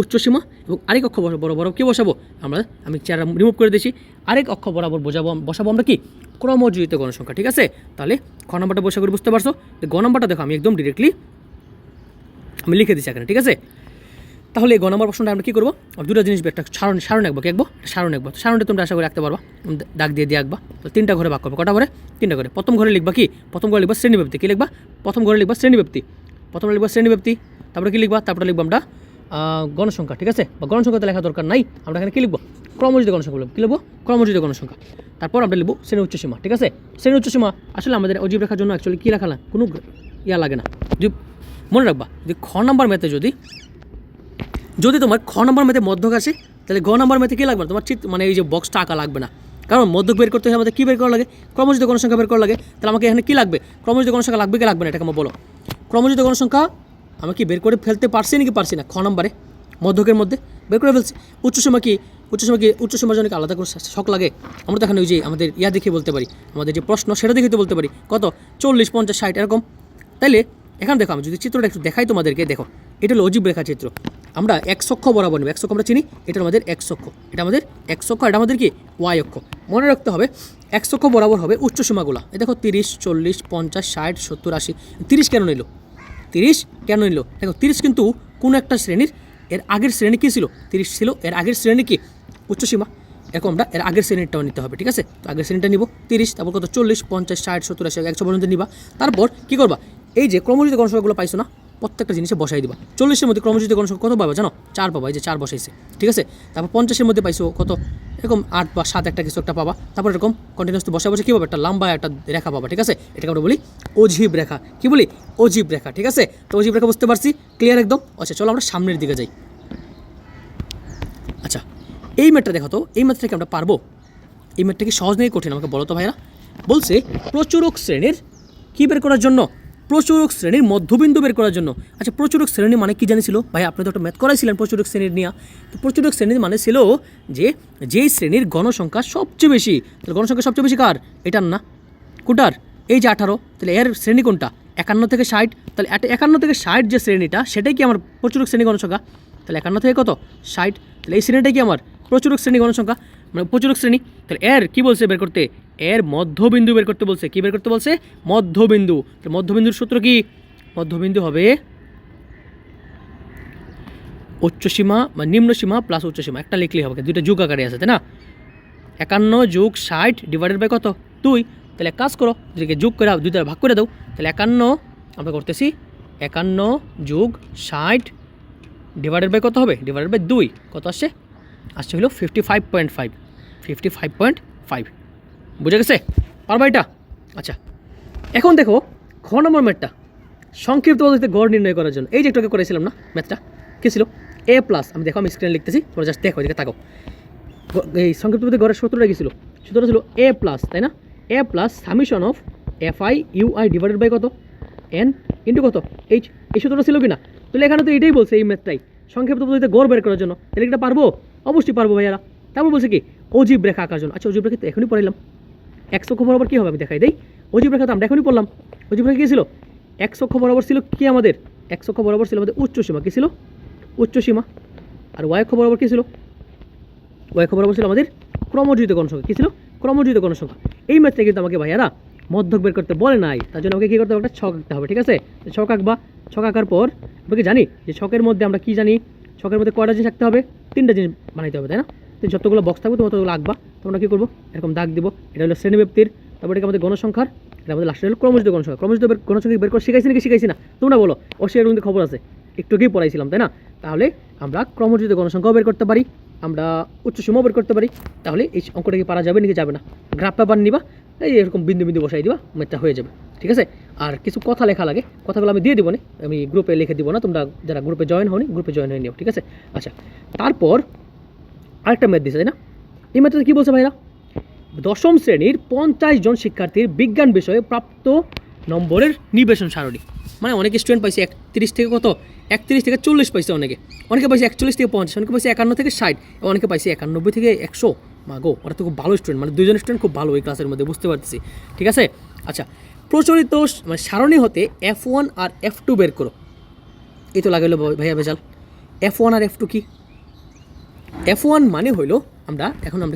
উচ্চসীমা, এবং আরেক অক্ষ বরাবর কি বসাবো? আমি চেয়ারটা রিমুভ করে দিয়েছি। আরেক অক্ষ বরাবর বসাবো আমরা কি? ক্রমযোজিত গণসংখ্যা। ঠিক আছে, তাহলে খ নম্বরটা বসা করে বুঝতে পারছো। গ নম্বরটা দেখো আমি একদম ডিরেক্টলি আমি লিখে দিচ্ছি এখানে। ঠিক আছে, তাহলে এই গ নম্বর প্রশ্নটা আমরা কী করবো? দুটো জিনিস একটা সারণ আঁকবো। কি আঁকবো? সারণ আঁকবো। সারণটা তোমরা আশা করে রাখতে পারবা, দাগ দিয়ে আঁকবা। তো 3টা ঘরে ভাগ করবো। কটা ঘরে? 3টা ঘরে। প্রথম ঘরে লিখবা কি? প্রথম ঘরে লিখবা শ্রেণীব্যাপ্তি। কী লিখবা? প্রথম ঘরে লিখবা শ্রেণীব্যাপ্তি। প্রথমে লিখবা শ্রেণীব্যাপ্তি, তারপরে কী লিখবা? তারপরে লিখবো আমরা গণসংখ্যা। ঠিক আছে, বা গণসংখ্যাতে লেখা দরকার নাই, আমরা এখানে কী লিখবো? ক্রমযোজিত গণসংখ্যা লিখবো। কী লিখবো? ক্রমযোজিত গণসংখ্যা। তারপর আমরা লিখবো শ্রেণী উচ্চসীমা। ঠিক আছে, শ্রেণী উচ্চসীমা আসলে আমাদের অজীব রেখার জন্য অ্যাকচুয়ালি কী লেখা না, কোনো ইয়া লাগে না। মনে রাখবা যদি খ নম্বর ম্যাথে যদি তোমার খ নম্বর ম্যাথে মধ্যক আসে, তাহলে গ নম্বর ম্যাথে কী লাগবে? তোমার মানে এই যে বক্সটা আঁকা লাগবে না, কারণ মধ্যক বের করতে হলে আমাদের কী বের করা লাগে? ক্রমযোজিত গণসংখ্যা বের করা লাগে। তাহলে আমাকে এখানে কী লাগবে? ক্রমযোজিত গণসংখ্যা লাগবে কি লাগবে না, এটাকে আমার বলো। ক্রমযোজিত গণসংখ্যা আমি কি বের করে ফেলতে পারছি নাকি পারছি না? খ নম্বরে মধ্যকের মধ্যে বের করে ফেলছি। উচ্চসীমার জন্য কি আলাদা করে শখ লাগে? আমরা তো এখানে ওই যে আমাদের ইয়া দেখে বলতে পারি, আমাদের যে প্রশ্ন সেটা দেখে তো বলতে পারি কত? 40, 50, 60 এরকম। তাইলে এখানে দেখো আমি যদি চিত্রটা একটু দেখাই তোমাদেরকে, দেখো এটা হলো অজীব রেখা চিত্র। আমরা x অক্ষ বরাবর নেব। x অক্ষ আমরা চিনি, এটা আমাদের x অক্ষ, এটা আমাদের x অক্ষ, এটা আমাদের কি y অক্ষ। মনে রাখতে হবে x অক্ষ বরাবর হবে উচ্চসীমাগুলো। এই দেখো 30, 40, 50, 60, 70, 80। 30 কেন নিল? 30 কেন নিল? দেখো 30 কিন্তু কোনো একটা শ্রেণীর এর আগের শ্রেণী কী ছিল? 30 ছিল, এর আগের শ্রেণী কি? উচ্চসীমা। এরকম আমরা এর আগের শ্রেণীটাও নিতে হবে। ঠিক আছে, তো আগের শ্রেণীটা নিব 30, তারপর কত? 40, 50, 60, 70, 80, 100 পর্যন্ত নিবা। তারপর কী করবা? এই যে ক্রমযোজিত গণসংখ্যাগুলো পাইছো না, প্রত্যেকটা জিনিসে বসাই দিবা। 40-এর মধ্যে ক্রমযুক্ত গণসংখ্যা কত পাবা জানো? 4 পাবা, এই যে 4 বসাইছে, ঠিক আছে। তারপর 50-এর মধ্যে পাইছো কত, এরকম 8 বা 7 একটা কিছু একটা পাবা। তারপর এরকম কন্টিনিউয়াসলি বসে বসে কী পাবে, একটা লম্বা একটা রেখা পাবা, ঠিক আছে। এটাকে আমরা বলি অজীব রেখা। কি বলি? অজীব রেখা, ঠিক আছে। তো অজীব রেখা বুঝতে পারছি, ক্লিয়ার একদম। আচ্ছা চলো আমরা সামনের দিকে যাই। আচ্ছা এই ম্যাথটা দেখো তো, এই ম্যাথটা কি আমরা পারবো? এই ম্যাথটা কি সহজ নেই কঠিন, আমাকে বলো তো ভাইরা। বলছে প্রচুরক শ্রেণীর কী বের করার জন্য? প্রচুরক শ্রেণীর মধ্যবিন্দু বের করার জন্য। আচ্ছা প্রচুরক শ্রেণী মানে কি জানিছিল ভাই? আপনি তো একটা ম্যাথ করাইছিলেন প্রচুরক শ্রেণীর নিয়ে। তো প্রচুরক শ্রেণীর মানে ছিল যে যেই শ্রেণীর গণসংখ্যা সবচেয়ে বেশি। তাহলে গণসংখ্যা সবচেয়ে বেশি কার? এটার না, কোটার? এই যে 18, তাহলে এর শ্রেণী কোনটা? 51 থেকে 60। তাহলে 51 থেকে 60 যে শ্রেণীটা, সেটাই কি আমার প্রচুরক শ্রেণী গণসংখ্যা? তাহলে 51 থেকে কত? 60। তাহলে এই শ্রেণীটাই কি আমার প্রচুরক শ্রেণী গণসংখ্যা, মানে প্রচুরক শ্রেণী। তাহলে এর কি বলছে বের করতে? এর মধ্যবিন্দু বের করতে বলছে। কি বের করতে বলছে? মধ্যবিন্দু। তাহলে মধ্যবিন্দুর সূত্র কি? মধ্যবিন্দু হবে উচ্চসীমা বা নিম্নসীমা প্লাস উচ্চসীমা, একটা লিখলেই হবে, দুইটা যুগ আকারে আছে, তাই না? 51 যোগ 60 ডিভাইডেড বাই কত? 2। তাহলে এক কাজ করো, দুইটাকে যোগ করে দুই দ্বারা ভাগ করে দাও। তাহলে 51 আমরা করতেছি 51 যোগ 60 ডিভাইডেড বাই কত হবে? Divided by 2। কত আসছে? আসছে হলো 55.5। 55.5 বুঝে গেছে? পারবা এটা? আচ্ছা এখন দেখো খ নম্বর ম্যাথটা, সংক্ষিপ্ত পদ্ধতিতে গড় নির্ণয় করার জন্য। এই যে একটু করেছিলাম না ম্যাথটা, কী ছিল? এ প্লাস, আমি দেখো আমি স্ক্রিনে লিখতেছি, তোমরা জাস্ট দেখো, এদিকে তাকাও। এই সংক্ষিপ্ত পদ্ধতি গড়ের সূত্রটা কী ছিল? সূত্রটা ছিল এ প্লাস, তাই না? A plus summation of FI UI divided by কত? N ইন্টু কত? H। এই সূত্রটা ছিল কি না? তাহলে এখানে তো এটাই বলছে, এই ম্যাথটাই সংক্ষিপ্ত পদ্ধতিতে গড় বের করার জন্য। তাহলে এটা পারবো? অবশ্যই পারবো ভাইয়ারা। তারপর বলছে কি? অজীব রেখা আঁকার জন্য। আচ্ছা অজীব রেখা তো এখনই পড়াইলাম, এক অক্ষ বরাবর কী হবে আমি দেখাই দেই। অজীব রেখা তো আমরা এখনই পড়লাম। অজীব রেখা কী ছিল? এক অক্ষ বরাবর ছিল কি আমাদের? এক অক্ষ বরাবর ছিল আমাদের উচ্চসীমা। কী ছিল? উচ্চসীমা। আর ওয়াই অক্ষ বরাবর কী ছিল? ওয়াই অক্ষ বরাবর ছিল আমাদের ক্রমযুক্ত গণসংখ্যা। কী ছিল? ক্রমযুক্ত গণসংখ্যা। এই ম্যাথটা কিন্তু আমাকে ভাইয়ারা মধ্যক বের করতে বলে নাই, তার জন্য আমাকে কী করতে হবে? একটা ছক আঁকতে হবে, ঠিক আছে। ছক আঁকবা। ছক আঁকার পর আমাকে জানি যে ছকের মধ্যে আমরা কী জানি, ছকের মধ্যে কয়টা জিনিস রাখতে হবে? 3টা জিনিস বানাইতে হবে, তাই না? তো যতগুলো বক্স থাকবে তোমরা ততগুলো আঁকবা। তোমরা কী করবো? এরকম দাগ দিব। এটা হলো শ্রেণীব্যক্তির, তারপর এটা আমাদের গণসংখ্যার, এটা আমাদের লাস্টে হলো ক্রমযুক্ত গণসংখ্যা। ক্রমযুক্ত গণসংখ্যা বের করে শিখাইছি নাকি শিখাইছি না? তোমরা বলো, অবশ্যই এর মধ্যে খবর আছে, একটু আগেই পড়াইছিলাম, তাই না? তাহলে আমরা ক্রমযুক্ত গণসংখ্যাও বের করতে পারি, আমরা উচ্চসীমাও বের করতে পারি। তাহলে এই অঙ্কটা কি পারা যাবে নাকি যাবে না? গ্রাফ পেপার নিবা, এই এরকম বিন্দু বিন্দু বসাই দিবা, ম্যাথটা হয়ে যাবে, ঠিক আছে। আর কিছু কথা লেখা লাগে, কথাগুলো আমি দিয়ে দিব না, আমি গ্রুপে লিখে দিব না, তোমরা যারা গ্রুপে জয়েন হওনি গ্রুপে জয়েন হয়ে নিও, ঠিক আছে। আচ্ছা তারপর আরেকটা ম্যাথ দিচ্ছে, তাই না? এই ম্যাথটা কী বলছে ভাইরা? দশম শ্রেণীর 50 জন শিক্ষার্থীর বিজ্ঞান বিষয়ে প্রাপ্ত নম্বরের নিবেশন সারণী। মানে অনেকে স্টুডেন্ট পাইছে 31 থেকে কত? 31 থেকে 40 পাইছে, অনেকে পাইছে 41 থেকে 50, অনেকে পাইছে 51 থেকে 60, অনেকে পাইছে 91 থেকে 100। মা গো, ওরা তো খুব ভালো স্টুডেন্ট, মানে 2জন স্টুডেন্ট খুব ভালো এই ক্লাসের মধ্যে, বুঝতে পারতেছি, ঠিক আছে। আচ্ছা প্রচলিত মানে সারণী হতে F1 আর F2 বের করো। এই তো লাগাইলো ভাইয়া ভেজাল। F1 আর F2 কি? F1 মানে হইলো আমরা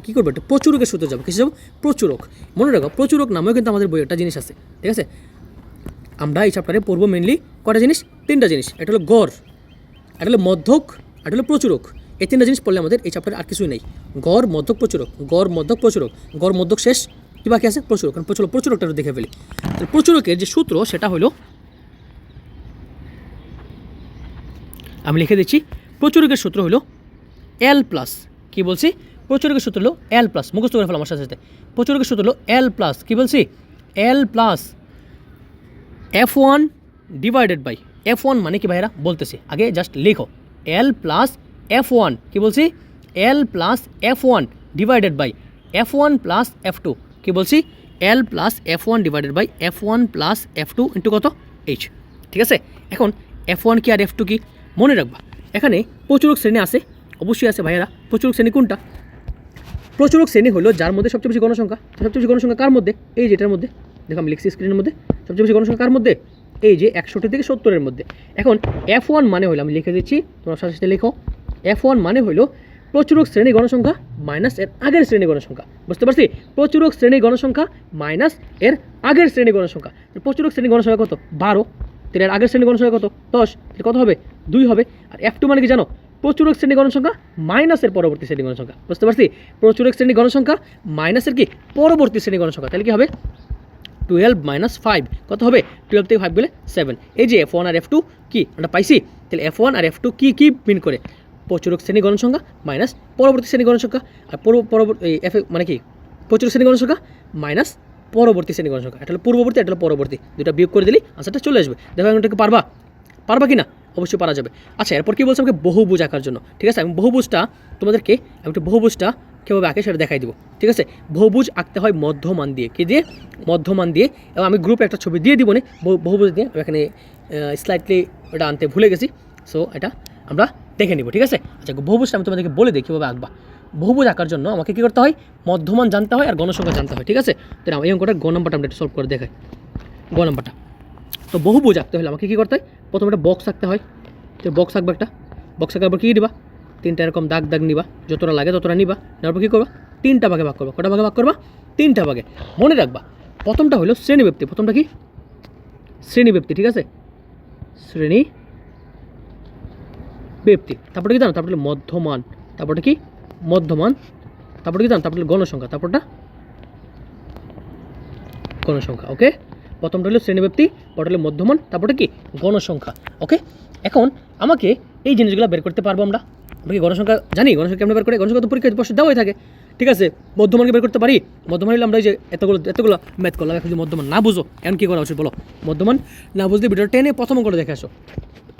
কী করবো? একটা প্রচুরকের সূত্রে যাবো। কিসে যাবো? প্রচুরক। মনে রাখো প্রচুরক নামেও কিন্তু আমাদের বই একটা জিনিস আছে, ঠিক আছে। আমরা এই চ্যাপ্টারে পড়বো মেনলি কটা জিনিস? 3টা জিনিস। এটা হলো গড়, এটা হলো মধ্যক, এটা হলো প্রচুরক। এই 3টা জিনিস পড়লে আমাদের এই চ্যাপ্টারে আর কিছুই নেই। গড়, মধ্যক, প্রচুরক। গড়, মধ্যক, প্রচুরক। গড়, মধ্যক শেষ, কী বাকি আছে? প্রচুরক। কারণ প্রচুরকটা একটু দেখে ফেলি। তাহলে প্রচুরকের যে সূত্র সেটা হলো, আমি লিখে দিচ্ছি, প্রচুরকের সূত্র হলো L প্লাস, কী বলছি? প্রচুরকের সূত্র হলো L প্লাস, মুখস্থ করে ফেলো আমার সাথে সাথে। প্রচুরকের সূত্র হলো L প্লাস, কী বলছি? L plus F1 divided by F1 মানে কি ভাইরা? বলতেছি আগে জাস্ট লিখো, L প্লাস F1, কী বলছি? L plus F1 divided by F1 plus F2, কী বলছি? L plus F1 divided by F1 plus F2 into কত? H, ঠিক আছে। এখন F1 কি আর F2 কি মনে রাখবা। এখানে প্রচুরক শ্রেণী আছে, অবশ্যই আছে ভাইয়েরা। প্রচুরক শ্রেণী কোনটা? প্রচুরক শ্রেণী হলো যার মধ্যে সবচেয়ে বেশি গণসংখ্যা। সবচেয়ে বেশি গণসংখ্যা কার মধ্যে? এই যেটার মধ্যে, দেখো আমি লিখছি স্ক্রিনের মধ্যে, সবচেয়ে বেশি গণসংখ্যা কার মধ্যে? এই যে 61 থেকে 70-এর মধ্যে। এখন F1 মানে হলো, আমি লিখে দিচ্ছি, তোমার সাথে সাথে লেখো, F1 মানে হলো প্রচুরক শ্রেণী গণসংখ্যা মাইনাস এর আগের শ্রেণী গণসংখ্যা। বুঝতে পারছি? প্রচুরক শ্রেণী গণসংখ্যা মাইনাস এর আগের শ্রেণী গণসংখ্যা। প্রচুরক শ্রেণী গণসংখ্যা কত? 12। তাহলে এর আগের শ্রেণী গণসংখ্যা কত? 10। তাহলে কত হবে? 2 হবে। আর F2 মানে কি জানো? প্রচুরক শ্রেণী গণসংখ্যা মাইনাসের পরবর্তী শ্রেণী গণসংখ্যা। বুঝতে পারছি? প্রচুরক শ্রেণী গণসংখ্যা মাইনাসের কি? পরবর্তী শ্রেণী গণসংখ্যা। তাহলে কি হবে? 12 - 5 কত হবে? 12 থেকে 5 গেলে 7। এই যে F1 আর F2 কি আমরা পাইছি, তাহলে F1 আর F2 কি কি মিন করে? প্রচুরক শ্রেণী গণসংখ্যা মাইনাস পরবর্তী শ্রেণী গণসংখ্যা, আর পরবর্তী F মানে কি প্রচুরক শ্রেণী গণসংখ্যা মাইনাস পরবর্তী শ্রেণী গণসংখ্যা। এটা হলো পূর্ববর্তী, এটা হলো পরবর্তী, দুটা বিয়োগ করে দিলেই আনসারটা চলে আসবে। দেখো এটাকে পারবা কি না? অবশ্যই পারা যাবে। আচ্ছা, এরপর কি বলছে আমাকে বহুভুজ আঁকার জন্য, ঠিক আছে? আমি একটু বহুভুজটা কীভাবে আঁকে সেটা দেখাই দিব, ঠিক আছে? বহুভুজ আঁকতে হয় মধ্যমান দিয়ে, কি দিয়ে? মধ্যমান দিয়ে। এবং আমি গ্রুপে একটা ছবি দিয়ে দিব না বহুভুজ দিয়ে, আমি এখানে স্লাইডলি ওটা আনতে ভুলে গেছি, সো এটা আমরা দেখে নিব, ঠিক আছে? আচ্ছা, বহুভুজটা আমি তোমাদেরকে বলে দিই কীভাবে আঁকবা। বহুভুজ আঁকার জন্য আমাকে কী করতে হয়? মধ্যমান জানতে হয় আর গণসংখ্যা জানতে হয়, ঠিক আছে? তো এই অঙ্কটা গ নাম্বারটা আমরা একটু সলভ করে দেখাই। গ নাম্বারটা, তো বহুভুজ আঁকতে হলে আমাকে কী করতে হয়? প্রথমে একটা বক্স আঁকতে হয়। তো বক্স আঁকবা, একটা বক্স আঁকার পর কী দিবা? 3টা এরকম দাগ নিবা, যতটা লাগে ততটা নিবা, নেওয়ার পর কী করবা? 3টা ভাগে ভাগ করবা। কটা ভাগে ভাগ করবা? 3টা ভাগে। মনে রাখবা প্রথমটা হলো শ্রেণীব্যক্তি। প্রথমটা কি? শ্রেণীব্যক্তি, ঠিক আছে? শ্রেণীব্যক্তি। তারপরে কি জানো? তারপরে মধ্যমান, তারপরে কি? মধ্যমান, তারপরে কি জানো? তারপরে গণসংখ্যা, তারপরটা গণসংখ্যা। ওকে, প্রথমটা হলো শ্রেণীব্যক্তি, পরটা হলো মধ্যমান, তারপরে কি? গণসংখ্যা। ওকে, এখন আমাকে এই জিনিসগুলো বের করতে পারবো আমরা কি? গণসংখ্যা জানি, গণসংখ্যা কেমন বের করে? গণসংখ্যা তো পরীক্ষায় প্রশ্ন দেওয়াই থাকে, ঠিক আছে? মধ্যমানকে বের করতে পারি। মধ্যমান হলে আমরা এই যে এতগুলো ম্যাথ করলাম, এখন যদি মধ্যমান না বুঝো এখন কী করা উচিত বলো? মধ্যমান না বুঝলে ভিডিও টেনে প্রথম করে দেখে আসো,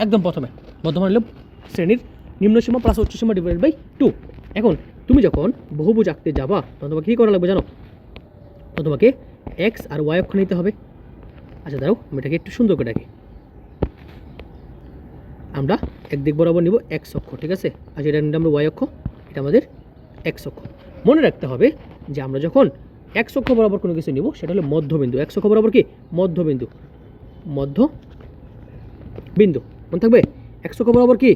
একদম প্রথমে। মধ্যমান হলো শ্রেণীর নিম্নসীমা প্লাস উচ্চসীমা ডিভাইডেড বাই 2। এখন তুমি যখন বহুভুজ আঁকতে যাবা তখন তোমাকে কী করা লাগবে জানো? তো তোমাকে এক্স আর ওয়াই অক্ষ নিতে হবে। আচ্ছা দাঁড়াও, আমি এটাকে একটু সুন্দর করে রাখি। আমরা একদিক বরাবর নিব এক্স অক্ষ, ঠিক আছে? আচ্ছা, এটা নিলাম আমরা ওয়াই অক্ষ, এটা আমাদের এক্স অক্ষ। মনে রাখতে হবে যে আমরা যখন এক্স অক্ষ বরাবর কোনো কিছু নিব সেটা হলো মধ্যবিন্দু। এক্স অক্ষ বরাবর কি? মধ্যবিন্দু। মনে থাকবে? এক্স অক্ষ বরাবর কি?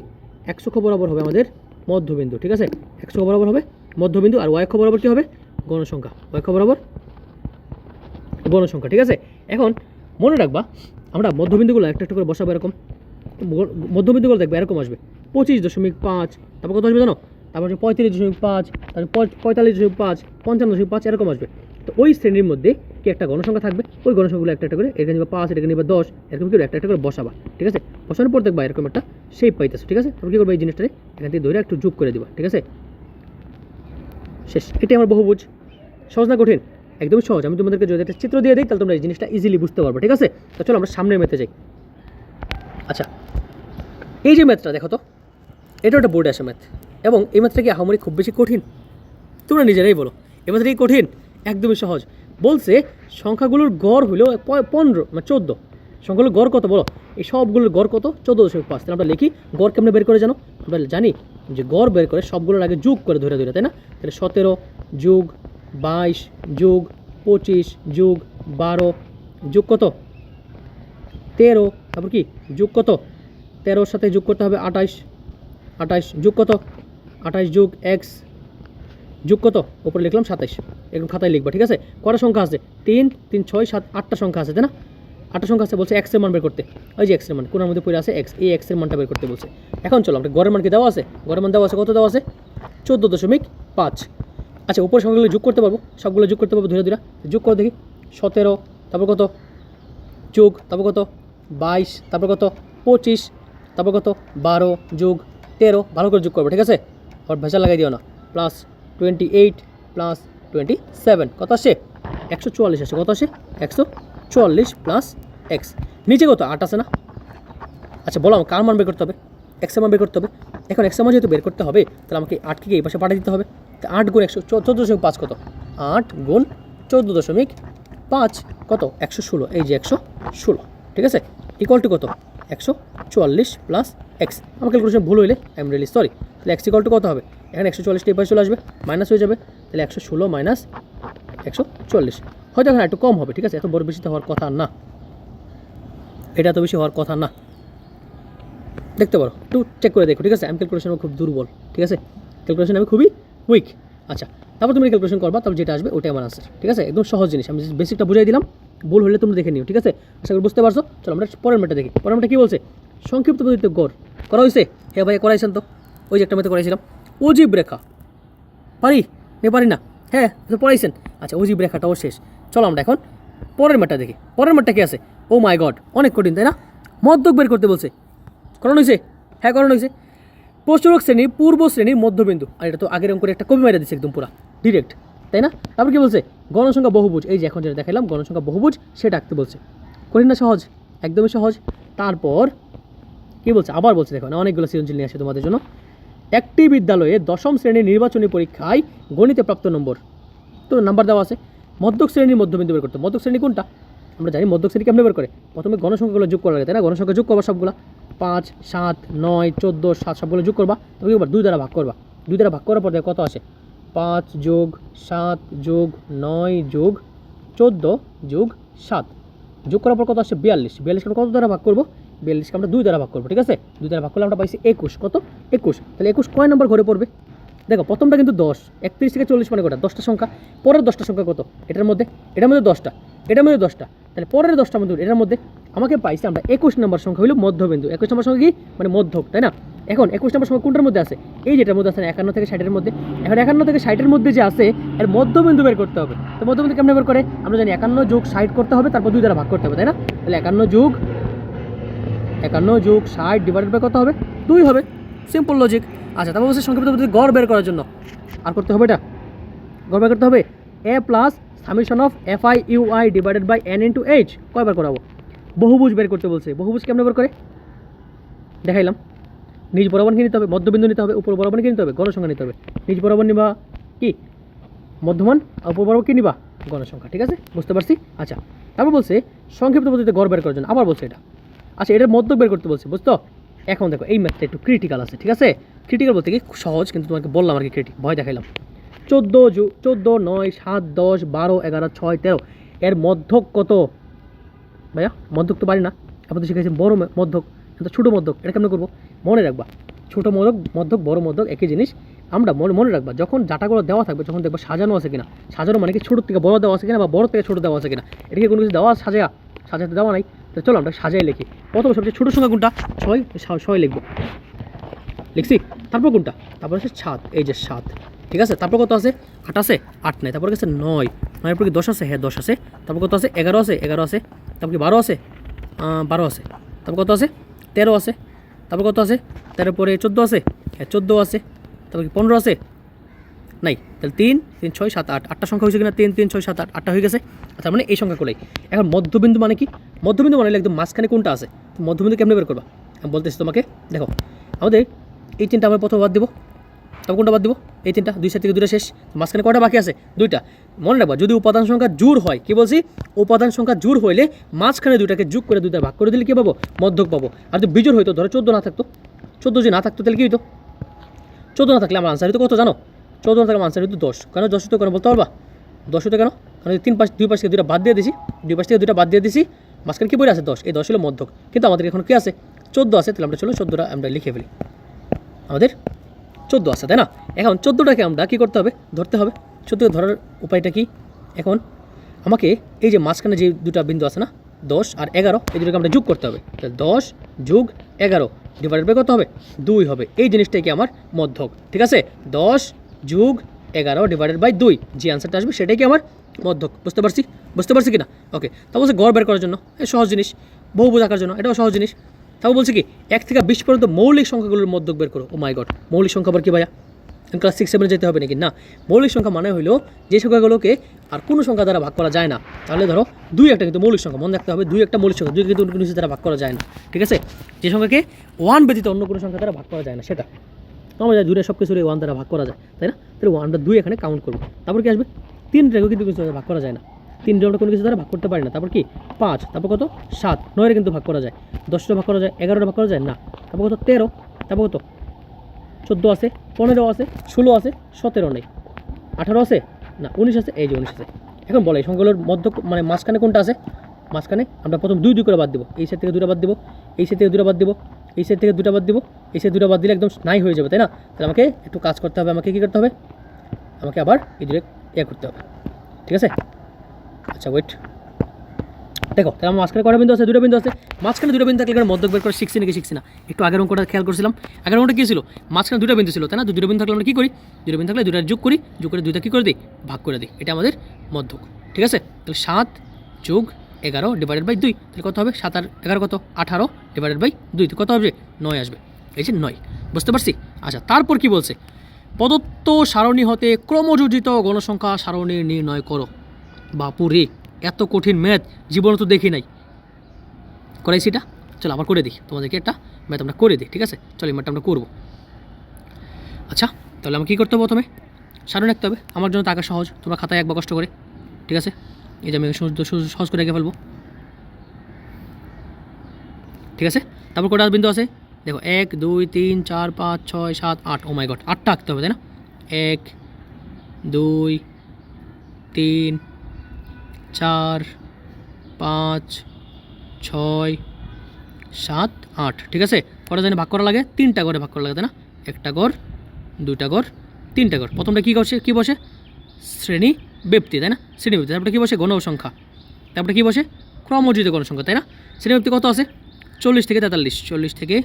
এক্স অক্ষ বরাবর হবে আমাদের মধ্যবিন্দু, ঠিক আছে? এক্স অক্ষ বরাবর হবে মধ্যবিন্দু, আর ওয়াই অক্ষ বরাবর কি হবে? গণসংখ্যা। ওয়াই অক্ষ বরাবর গণসংখ্যা, ঠিক আছে? এখন মনে রাখবা আমরা মধ্যবিন্দুগুলো একটা একটা করে বসাবো। এরকম মধ্যবিন্দুগুলো দেখবে এরকম আসবে 25.5, তারপর কত আসবে জানো? তারপর 35.5, তারপর 45.5, 55.5 এরকম আসবে। তো ওই শ্রেণীর মধ্যে কি একটা গণসংখ্যা থাকবে, ওই গণসংখ্যাগুলো একটা একটা করে এখানে নিবা 5, এখানে নিবা 10, এরকম করে একটা একটা করে বসাবা, ঠিক আছে? বসানোর পর দেখবা এরকম একটা শেপ পাইতেছো, ঠিক আছে? তারপর কী করবে? এই জিনিসটারে এখান থেকে ধরে একটু যোগ করে দিবা, ঠিক আছে? শেষ। এটাই আমার বহুভুজ। সহজ না কঠিন? একদমই সহজ। আমি তোমাদেরকে যদি একটা চিত্র দিয়ে দিই তাহলে তোমরা এই জিনিসটা ইজিলি বুঝতে পারবে, ঠিক আছে? তো চলো আমরা সামনের ম্যাথে যাই। আচ্ছা, এই যে ম্যাথটা দেখো তো, এটা একটা বোর্ডে আসে ম্যাথ, এবং এই ম্যাথটা কি আহামরি খুব বেশি কঠিন? তোমরা নিজেরাই বলো, এই ম্যাথটা কি কঠিন? একদমই সহজ। বলছে সংখ্যাগুলোর গড় হলো 15 মানে 14। সংখ্যাগুলোর গড় কত বলো? এই সবগুলোর গড় কত? 14.5। তাহলে আমরা লিখি গড় কেমনে বের করে জানো? আমরা জানি যে গড় বের করে সবগুলোর আগে যোগ করে ধরে, তাই না? তাহলে 17 যোগ 22 যোগ 25 যোগ 12 যোগ কত? 13, তারপর কি যোগ কত? 13-র সাথে যোগ করতে হবে 28 যোগ কত? 28 যোগ এক্স যোগ কত? উপরে লিখলাম 27, এরকম খাতায় লিখবা, ঠিক আছে? কটা সংখ্যা আছে? 3, 3, 6, 7, 8টা সংখ্যা আছে, তাই না? 8টা সংখ্যা আছে। বলছে এক্সের মান বের করতে। ওই যে এক্সের মান কোনার মধ্যে পড়ে আছে এক্স, এই এক্সের মানটা বের করতে বলছে। এখন চলো আমরা গড়ের মান কি দেওয়া আছে? গড়ের মান দেওয়া আছে, কত দেওয়া আছে? 14.5। আচ্ছা, উপরে সংখ্যাগুলো যোগ করতে পারবো, সবগুলো যোগ করতে পারবো ধীরে ধীরে। যোগ করে দেখি। 17, তারপর কত? যোগ, তারপর কত? 22, তারপর কত? 25, তারপর কত? 12 যোগ 13, ভালো করে যোগ করবো, ঠিক আছে? আর ভেজা লাগাই দিও না। প্লাস 28 প্লাস 27 কত আসে? 144 আসে। কত আসে? 144 প্লাস এক্স। নিচে কত? 8 আছে না? আচ্ছা বলো আমার কার মান বের করতে হবে? এক্সের মান বের করতে হবে। এখন এক্সের মান যেহেতু বের করতে হবে তাহলে আমাকে 8কে এই পাশে পাঠিয়ে দিতে হবে। তো 8 গুণ 14.5 কত? 8 গুণ 14.5 কত? 116। এই যে 116, ঠিক আছে? ইকুয়াল টু কত? 144 প্লাস এক্স। আমার ক্যালকুলেশন ভুল হইলে আই এম রিয়েলি সরি। তাহলে এক্স ইকুয়াল টু কত হবে? এখানে 144 এই পাশে চলে আসবে, মাইনাস হয়ে যাবে। তাহলে 116 মাইনাস 144, হয়তো এখানে একটু কম হবে, ঠিক আছে? এত বড় বেশি হওয়ার কথা না, এটা এত বেশি হওয়ার কথা না। দেখতে পারো, একটু চেক করে দেখো, ঠিক আছে? আমি ক্যালকুলেশন খুব দুর্বল, ঠিক আছে? ক্যালকুলেশন আমি খুবই উইক। আচ্ছা, তারপর তুমি ক্যালকুলেশন করবা, তারপর যেটা আসবে ওটাই আমার আনসার, ঠিক আছে? একদম সহজ জিনিস, আমি বেসিকটা বুঝাই দিলাম, ভুল হলে তুমি দেখে নিও, ঠিক আছে? আশা করি বুঝতে পারছো। চলো আমরা পরের ম্যাথটা দেখি। পরের ম্যাথটা কী বলছে? সংক্ষিপ্ত পদ্ধতিতে গড় করা হয়েছে। হ্যাঁ ভাই করাইছেন তো, ওই যে একটা ম্যাথে করাইছিলাম অজীব রেখা। পারি না? হ্যাঁ তো পড়াইছেন। আচ্ছা, অজীব রেখাটাও শেষ। চলো আমরা এখন পরের ম্যাটটা দেখি, পরের ম্যাটটা কি আছে? ও মাই গড, অনেক কঠিন তাই না? মধ্যক বের করতে বলছে, করানো হয়েছে? হ্যাঁ করানো হয়েছে। প্রশ্নক শ্রেণী পূর্ব শ্রেণীর মধ্যবিন্দু, আর এটা তো আগের অঙ্কের একটা কবি মেরে দিচ্ছে একদম পুরা ডিরেক্ট, তাই না? তারপর কি বলছে? গণসংখ্যা বহুভুজ, এই যে এখন যেটা দেখালাম গণসংখ্যা বহুভুজ সেটা আঁকতে বলছে। কঠিন না সহজ? একদমই সহজ। তারপর কি বলছে? আবার বলছে, দেখো না অনেকগুলো সৃজনশীল নিয়ে আসে তোমাদের জন্য। একটি বিদ্যালয়ে দশম শ্রেণীর নির্বাচনী পরীক্ষায় গণিতে প্রাপ্ত নম্বর, তো নাম্বার দেওয়া আছে। মধ্যক শ্রেণীর মধ্যবিন্দু বের করতে, মধ্যক শ্রেণী কোনটা? আমরা জানি মধ্যক শ্রেণী কেমন বের করে, প্রথমে গণসংখ্যাগুলো যোগ করা লাগে তাই না? গণসংখ্যা যোগ করবা সবগুলা, 5, 7, 9, 14, 7 সবগুলো যোগ করবা, তুমি এবার 2 দ্বারা ভাগ করবা। 2 দ্বারা ভাগ করার পর কত আসে? 5 যোগ 7 যোগ 9 যোগ 14 যোগ 7 যোগ করার পর কত আসে? 42। 42 আমরা কত দ্বারা ভাগ করবো? 42কে আমরা 2 দ্বারা ভাগ করবো, ঠিক আছে? 2 দ্বারা ভাগ করলে আমরা পাইছি 21। কত? 21। তাহলে 21 কয় নম্বর ঘরে পড়বে? দেখো প্রথমটা কিন্তু 10, 31 থেকে 40 মানে কটা? 10টা সংখ্যা। পরের 10টা সংখ্যা কত? এটার মধ্যে 10টা, এটার মধ্যে 10টা, তাহলে পরের 10টার মধ্যে এটার মধ্যে আমাকে পাইছি আমরা 21 নম্বর সংখ্যা হলো মধ্যবিন্দু। 21 নম্বর সংখ্যা কি? মানে মধ্যক, তাই না? এখন 21 নম্বর সংখ্যা কোনটার মধ্যে আছে? এই যেটার মধ্যে আছে 51 থেকে 60 এর মধ্যে। এখন 51 থেকে 60 এর মধ্যে যে আছে এর মধ্যবিন্দু বের করতে হবে। তো মধ্যবিন্দু কেমনে বের করে? আমরা জানি 51 যোগ 60 করতে হবে, তারপর 2 দ্বারা ভাগ করতে হবে, তাই না? তাহলে 51 যোগ 60 ডিভাইডেড বাই কত হবে? 2 হবে। Simple logic. আচ্ছা, তারপর বলছে সংক্ষিপ্ত পদ্ধতিতে গড় বের করার জন্য আর করতে হবে এটা, গড় বের করতে হবে a plus summation of fi ui divided by n into h। কয়বার করাবো? বহুভুজ বের করতে বলছে। বহুভুজ কেমনে বের করে দেখাইলাম। নিজ বরাবর কি নিতে হবে? মধ্যবিন্দু নিতে হবে। উপর বরাবর কি নিতে হবে? গণসংখ্যা নিতে হবে। নিজ বরাবর নিবা কি? মধ্যমান, আর উপর বরাবর কি নিবা? গণসংখ্যা, ঠিক আছে? বুঝতে পারছি। আচ্ছা, তারপর বলছে সংক্ষিপ্ত পদ্ধতিতে গড় বের করার জন্য আবার বলছে এটা। আচ্ছা, এটার মধ্যক বের করতে বলছে, বুঝতো? এখন দেখো এই ম্যাথটা একটু ক্রিটিক্যাল আছে, ঠিক আছে? ক্রিটিক্যাল বলতে কি সহজ, কিন্তু তোমাকে বললাম আর কি ক্রিটিক, ভয় দেখাইলাম। 14, 9, 7, 10, 12, 11, 6, 13 এর মধ্যক কত? ভাইয়া মধ্যক তো পারি না, আপনাদের শিখেছি বড় মধ্যক, এটা ছোটো মধ্যক। এটা কেমন করবো? মনে রাখবা, ছোটো মধ্যক বড় মধ্যক একই জিনিস। আমরা মনে রাখবা যখন ডাটাগুলো দেওয়া থাকবে তখন দেখবা সাজানো আছে কিনা। সাজানো মানে কি ছোটোর থেকে বড় দেওয়া আছে কিনা বা বড় থেকে ছোটো দেওয়া আছে কিনা। এটা কি কোনো কিছু দেওয়া সাজাতে দেওয়া নাই? তো চলো আমরা সাজাই লিখি। প্রথমে সবচেয়ে ছোটো সংখ্যা কোনটা? 6 লিখবো, লিখছি। তারপর কোনটা? তারপর হচ্ছে 7, এই যে 7, ঠিক আছে? তারপর কত আছে? 8 আছে, 8 নাই। তারপর গেছে 9, 9 পর কি 10 আছে? হ্যাঁ 10 আছে। তারপর কত আছে? 11 আছে, 11 আছে। তারপর কি 12 আছে? 12 আছে। তারপর কত আছে? 13 আছে। তারপর কত আছে? 13 পরে 14 আছে, হ্যাঁ 14 আছে। তারপর কি 15 আছে? নাই। তাহলে 3, 3, 6, 7, 8, 8টা সংখ্যা হয়েছে কিনা? 3, 3, 6, 7, 8, 8টা হয়ে গেছে। আচ্ছা, মানে এই সংখ্যাগুলোই। এখন মধ্যবিন্দু মানে কি? মধ্যবিন্দু মানে একদম মাঝখানে কোনটা আছে? মধ্যবিন্দু কেমনে বের করবা? আমি বলতেছি তোমাকে, দেখো আমাদের এই 3টা আমরা প্রথমে বাদ দিব। তারপর কোনটা বাদ দিব? এই 3টা, 2 সাইড থেকে 2টা শেষ। মাঝখানে কয়টা বাকি আছে? 2টা। মনে রাখবা যদি উপাদান সংখ্যা জোড় হয়, কি বলছি? উপাদান সংখ্যা জোড় হইলে মাঝখানে 2টাকে যোগ করে 2 দ্বারা ভাগ করে দিলে কি পাবো? মধ্যক পাবো। আর যদি বিজোড় হইতো, ধরো 14 না থাকতো, 14 যদি না থাকতো তাহলে কি হইতো? 14 না থাকলে আমার আনসার হইতো কত জানো? 14 না থাকলে আমার আনসার হইতো 10। কেন 10 হইতো? কেন বলতে পারবা? 10 হইতো কেন? কারণ 2 পাশ থেকে 2টা বাদ দিয়ে দিছি, 2 পাশ থেকে 2টা বাদ দিয়ে দিছি, মাঝখানে কি বলে আছে? 10। এই 10 হলো মধ্যক। কিন্তু আমাদের এখন কি আছে? 14 আছে। তাহলে আমরা চলো 14টা আমরা লিখে ফেলি। আমাদের 14 আছে, তাই না? এখন 14টাকে আমরা কী করতে হবে? ধরতে হবে। 14কে ধরার উপায়টা কি? এখন আমাকে এই যে মাঝখানে যে 2টা বিন্দু আছে না, 10 আর 11, এই দুটোকে আমরা যোগ করতে হবে। তাহলে 10 যোগ 11 ডিভাইডেড বাই কত হবে? 2 হবে। এই জিনিসটাই কি আমার মধ্যক, ঠিক আছে? 10 যোগ 11 ডিভাইডেড বাই 2, যে আনসারটা আসবে সেটাই কি আমার মধ্যক। বুঝতে পারছি কি না? ওকে। তারপর বলছে গড় বের করার জন্য, এই সহজ জিনিস। বহুভুজ আঁকার জন্য এটাও সহজ জিনিস। তারপর বলছে কি 1 থেকে 20 পর্যন্ত মৌলিক সংখ্যাগুলোর মধ্যক বের করো। ও মাই গড, মৌলিক সংখ্যা আবার কি ভাইয়া? ক্লাস 6, 7 যেতে হবে নাকি? না, মৌলিক সংখ্যা মানে হলো যে সংখ্যাগুলোকে আর কোনো সংখ্যা দ্বারা ভাগ করা যায় না। তাহলে ধরো 2 একটা কিন্তু মৌলিক সংখ্যা, মনে রাখতে হবে 2 একটা মৌলিক সংখ্যা, 2 কিন্তু অন্য কিছু দ্বারা ভাগ করা যায় না, ঠিক আছে? যে সংখ্যাকে 1 ব্যতীত অন্য কোনো সংখ্যা দ্বারা ভাগ করা যায় না সেটা। আমরা জানি 2 সব কিছু 1 দ্বারা ভাগ করা যায়, তাই না? তাহলে 1 2 এখানে কাউন্ট করবো। তারপর কি আসবে? 3টাকেও কিন্তু কিছু দ্বারা ভাগ করা যায় না, 3 আমরা কোনো কিছু দ্বারা ভাগ করতে পারি না। তারপর কি 5, তারপর কত 7, 9 কিন্তু ভাগ করা যায়, 10টা ভাগ করা যায়, 11টা ভাগ করা যায় না। তারপর কত 13, তারপর কত 14 আছে, 15 আছে, 16 আছে, 17 নেই, 18 আছে না, 19 আছে, এই যে 19 আছে। এখন বলে এই সংখ্যাগুলোর মধ্য মানে মাঝখানে কোনটা আছে? মাঝখানে আমরা প্রথম 2 2 করে বাদ দিব। এই সাইড থেকে 2টা বাদ দিব, এই সাইড থেকে 2টা বাদ দিব, এই সাইড থেকে 2টা বাদ দিব, এই সাইড 2টা বাদ দিলে একদম নাই হয়ে যাবে, তাই না? তাহলে আমাকে একটু কাজ করতে হবে। আমাকে কী করতে হবে? আমাকে আবার এই দূরে করতে হবে, ঠিক আছে? আচ্ছা ওয়েট, দেখো তাহলে আমার মাঝখানে কটা বিন্দু আছে? 2টা বিন্দু আছে। মাঝখানে 2টা বিন্দু থাকলে মধ্যক বের করে শিখছি নাকি শিখছি না? একটু আগের অঙ্কটা খেয়াল করছিলাম। আগের অঙ্কটা কী ছিল? মাঝখানে 2টা বিন্দু ছিল, তাই না? 2টা বিন্দু থাকলে আমরা কী করি? 2টা বিন্দু থাকলে 2টা যোগ করি, যোগ করে 2টা কী করে দিই? ভাগ করে দিই। এটা আমাদের মধ্যক, ঠিক আছে? তাহলে 7 যোগ 11 ডিভাইডেড বাই 2, তাহলে কত হবে? 7 আর 11 কত? 18 ডিভাইডেড বাই 2, তো কত হবে? 9 আসবে। এই যে 9, বুঝতে পারছি? আচ্ছা, তারপর কি বলছে? প্রদত্ত সারণী হতে ক্রমযোজিত গণসংখ্যা সারণী নির্ণয় করো। বাপুরে, এত কঠিন ম্যাথ জীবনে তো দেখি নাই। করাইছি এটা? চলো আবার করে দিই, তোমাদেরকে একটা ম্যাথ আমরা করে দিই, ঠিক আছে? চলো এই ম্যাথটা আমরা করবো। আচ্ছা, তাহলে আমাকে কী করতে হবে? প্রথমে সারণী আঁকতে হবে। আমার জন্য তো আঁকা সহজ, তোমরা খাতায় একবার কষ্ট করে, ঠিক আছে? এই যে আমি সহজ করে এঁকে ফেলবো, ঠিক আছে? তারপর কটা বিন্দু আছে দেখো, 1 2 3 4 5 6 7 8। ও মাই গড, 8টা আঁকতে হবে, তাই না? 1 2 3 4 5 6 7 8, ঠিক আছে? কটা জানি ভাগ করা লাগে? 3টা করে ভাগ করা লাগে, তাই না? 1টা ঘর, 2টা ঘর, 3টা ঘর। প্রথমটা কী বসে? শ্রেণী ব্যক্তি, তাই না? শ্রেণী ব্যক্তি। তারপরে কী বসে? গণসংখ্যা। তারপরে কী বসে? ক্রমযোজিত গণসংখ্যা, তাই না? শ্রেণী ব্যক্তি কত আছে? 40 থেকে 43, 40 থেকে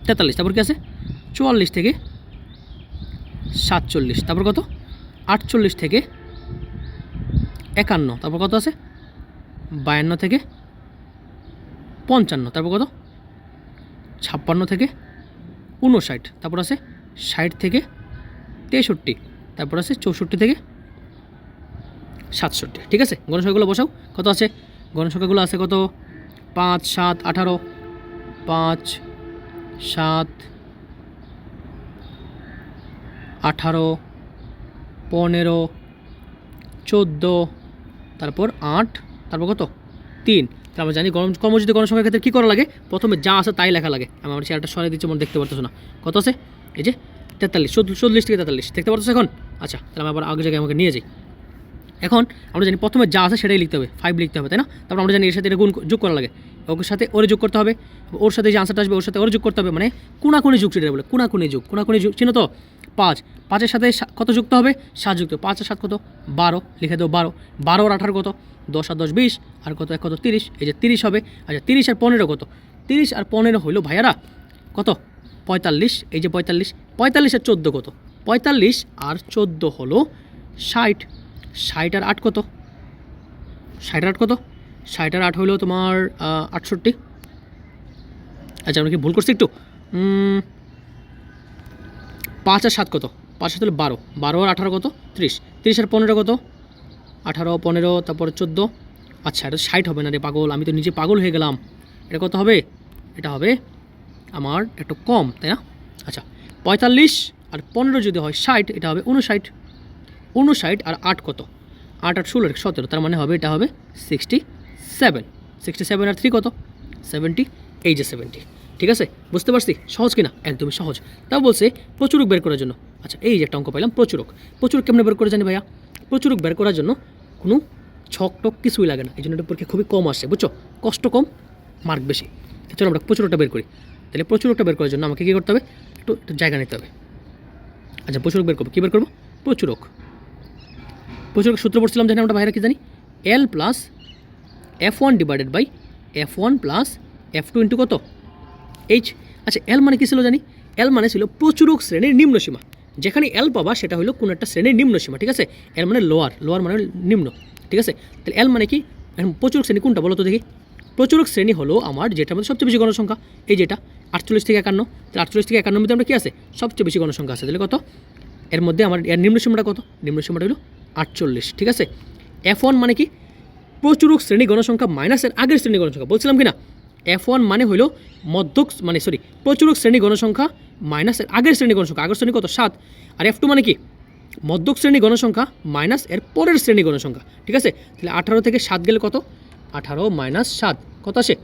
43। তারপর কি আছে? 44 থেকে 47। তারপর কত? 48 থেকে 51। তারপর কত আছে? 52 থেকে 55। তারপর কত? 56 থেকে 59। তারপর আছে 60 থেকে 63। তারপর আছে 64 থেকে 67, ঠিক আছে? গণসংখ্যাগুলো বসাও। কত আছে? গণসংখ্যাগুলো আছে কত? 5 7 18, 5 7 18 15 14, তারপর 8, তারপর কত? 3। তারপর আমরা জানি ক্রমযোজিত গণসংখ্যার ক্ষেত্রে কী করা লাগে? প্রথমে যা আছে তাই লেখা লাগে। আমি আমার চেয়ারটা সরাই দিচ্ছি, মনে দেখতে পারতেছো না। কত আছে? এই যে 43, 40 থেকে 43, দেখতে পারতেছো এখন? আচ্ছা, তাহলে আমি আবার আগের জায়গায় আমাকে নিয়ে যাই। এখন আমরা জানি প্রথমে যা আছে সেটাই লিখতে হবে, 5 লিখতে হবে, তাই না? তারপর আমরা জানি এর সাথে এটা যোগ করা লাগে, ওর সাথে ওরে যোগ করতে হবে, ওর সাথে যে আনসারটা আসবে ওর সাথে ওরে যোগ করতে হবে, মানে কোনাকুনি যুগ সেটা বলে। কোনাকুনি যুগ চিনো তো? 5 এর সাথে কত যুক্ত হবে? 7 যুক্ত। 5 আর 7 কত? 12, লিখে দেবো 12। 12 আর 18 কত? 10 আর 10 20, আর কত? 1 কত? 30। এই যে 30 হবে। আচ্ছা, 30 আর 15 কত? 30 আর 15 হইলো ভাইয়ারা কত? 45। এই যে 45, 45 আর 14 কত? 45 আর 14 হলো 60। 60 আর 8 কত? 60 আর 8 কত? 60 আর 8 হলো তোমার 68। আচ্ছা, আমরা কি ভুল করছি একটু? 5 আর 7 কত? 5 আর 7 হলো 12। 12 আর 18 কত? 30। 30 আর 15 কত? 18 15, তারপর 14। আচ্ছা, এটা 60 হবে না রে পাগল, আমি তো নিজে পাগল হয়ে গেলাম। এটা কত হবে? এটা হবে আমার একটু কম, তাই না? আচ্ছা, 45 আর 15 যদি হয় 60, এটা হবে 59। 59 আর 8 কত? 8 আর 16 17, তার মানে হবে এটা হবে 67। 67 আর 3 কত? 70। এই যে 70, ঠিক আছে? বুঝতে পারছি সহজ কিনা? একদমই সহজ। তাও বলছে প্রচুরক বের করার জন্য। আচ্ছা, এই যে একটা অঙ্ক পাইলাম, প্রচুরক কেমনে বের করে জানি ভাইয়া? প্রচুরক বের করার জন্য কোনো ছক টক কিছুই লাগে না, এই জন্য এটা পরীক্ষা খুবই কম আসে, বুঝছো? কষ্ট কম, মার্ক বেশি। চলো আমরা প্রচুরকটা বের করি। তাহলে প্রচুরকটা বের করার জন্য আমাকে কী করতে হবে? একটু জায়গা নিতে হবে। আচ্ছা, প্রচুরক বের করবো। কী বের করবো? প্রচুরক সূত্র পড়ছিলাম, জানি আমরা বাইরে কি জানি? L plus F1 divided by F1 plus F2 into কত? H। আচ্ছা, L মানে কী ছিল জানি? L মানে ছিল প্রচুরক শ্রেণীর নিম্ন সীমা। যেখানে L পাবা সেটা হলো কোনো একটা শ্রেণীর নিম্ন সীমা, ঠিক আছে? L মানে লোয়ার মানে নিম্ন, ঠিক আছে? তাহলে L মানে কি? প্রচুরক শ্রেণী কোনটা বলো তো দেখি? প্রচুরক শ্রেণী হলো আমার যেটার মধ্যে সবচেয়ে বেশি গণসংখ্যা। এই যেটা 48 থেকে 51, তাহলে 48 থেকে 51 মধ্যে আমরা কী আছে? সবচেয়ে বেশি গণসংখ্যা আছে। তাহলে কত? এর মধ্যে আমার এর নিম্ন সীমাটা কত? নিম্ন সীমাটা হলো 48, ঠিক আছে? F1 মানে কি? প্রচুরক শ্রেণী গণসংখ্যা মাইনাসের আগের শ্রেণী গণসংখ্যা, বলছিলাম কি না? F1 মানে হলো প্রচুরক শ্রেণী গণসংখ্যা মাইনাসের আগের শ্রেণী গণসংখ্যা। আগের শ্রেণী কত? 7। আর F2 মানে কি? মধ্যক শ্রেণী গণসংখ্যা মাইনাস এর পরের শ্রেণী গণসংখ্যা, ঠিক আছে? তাহলে 18 থেকে 7 গেলে কত? 18 মাইনাস 7 কত আসে?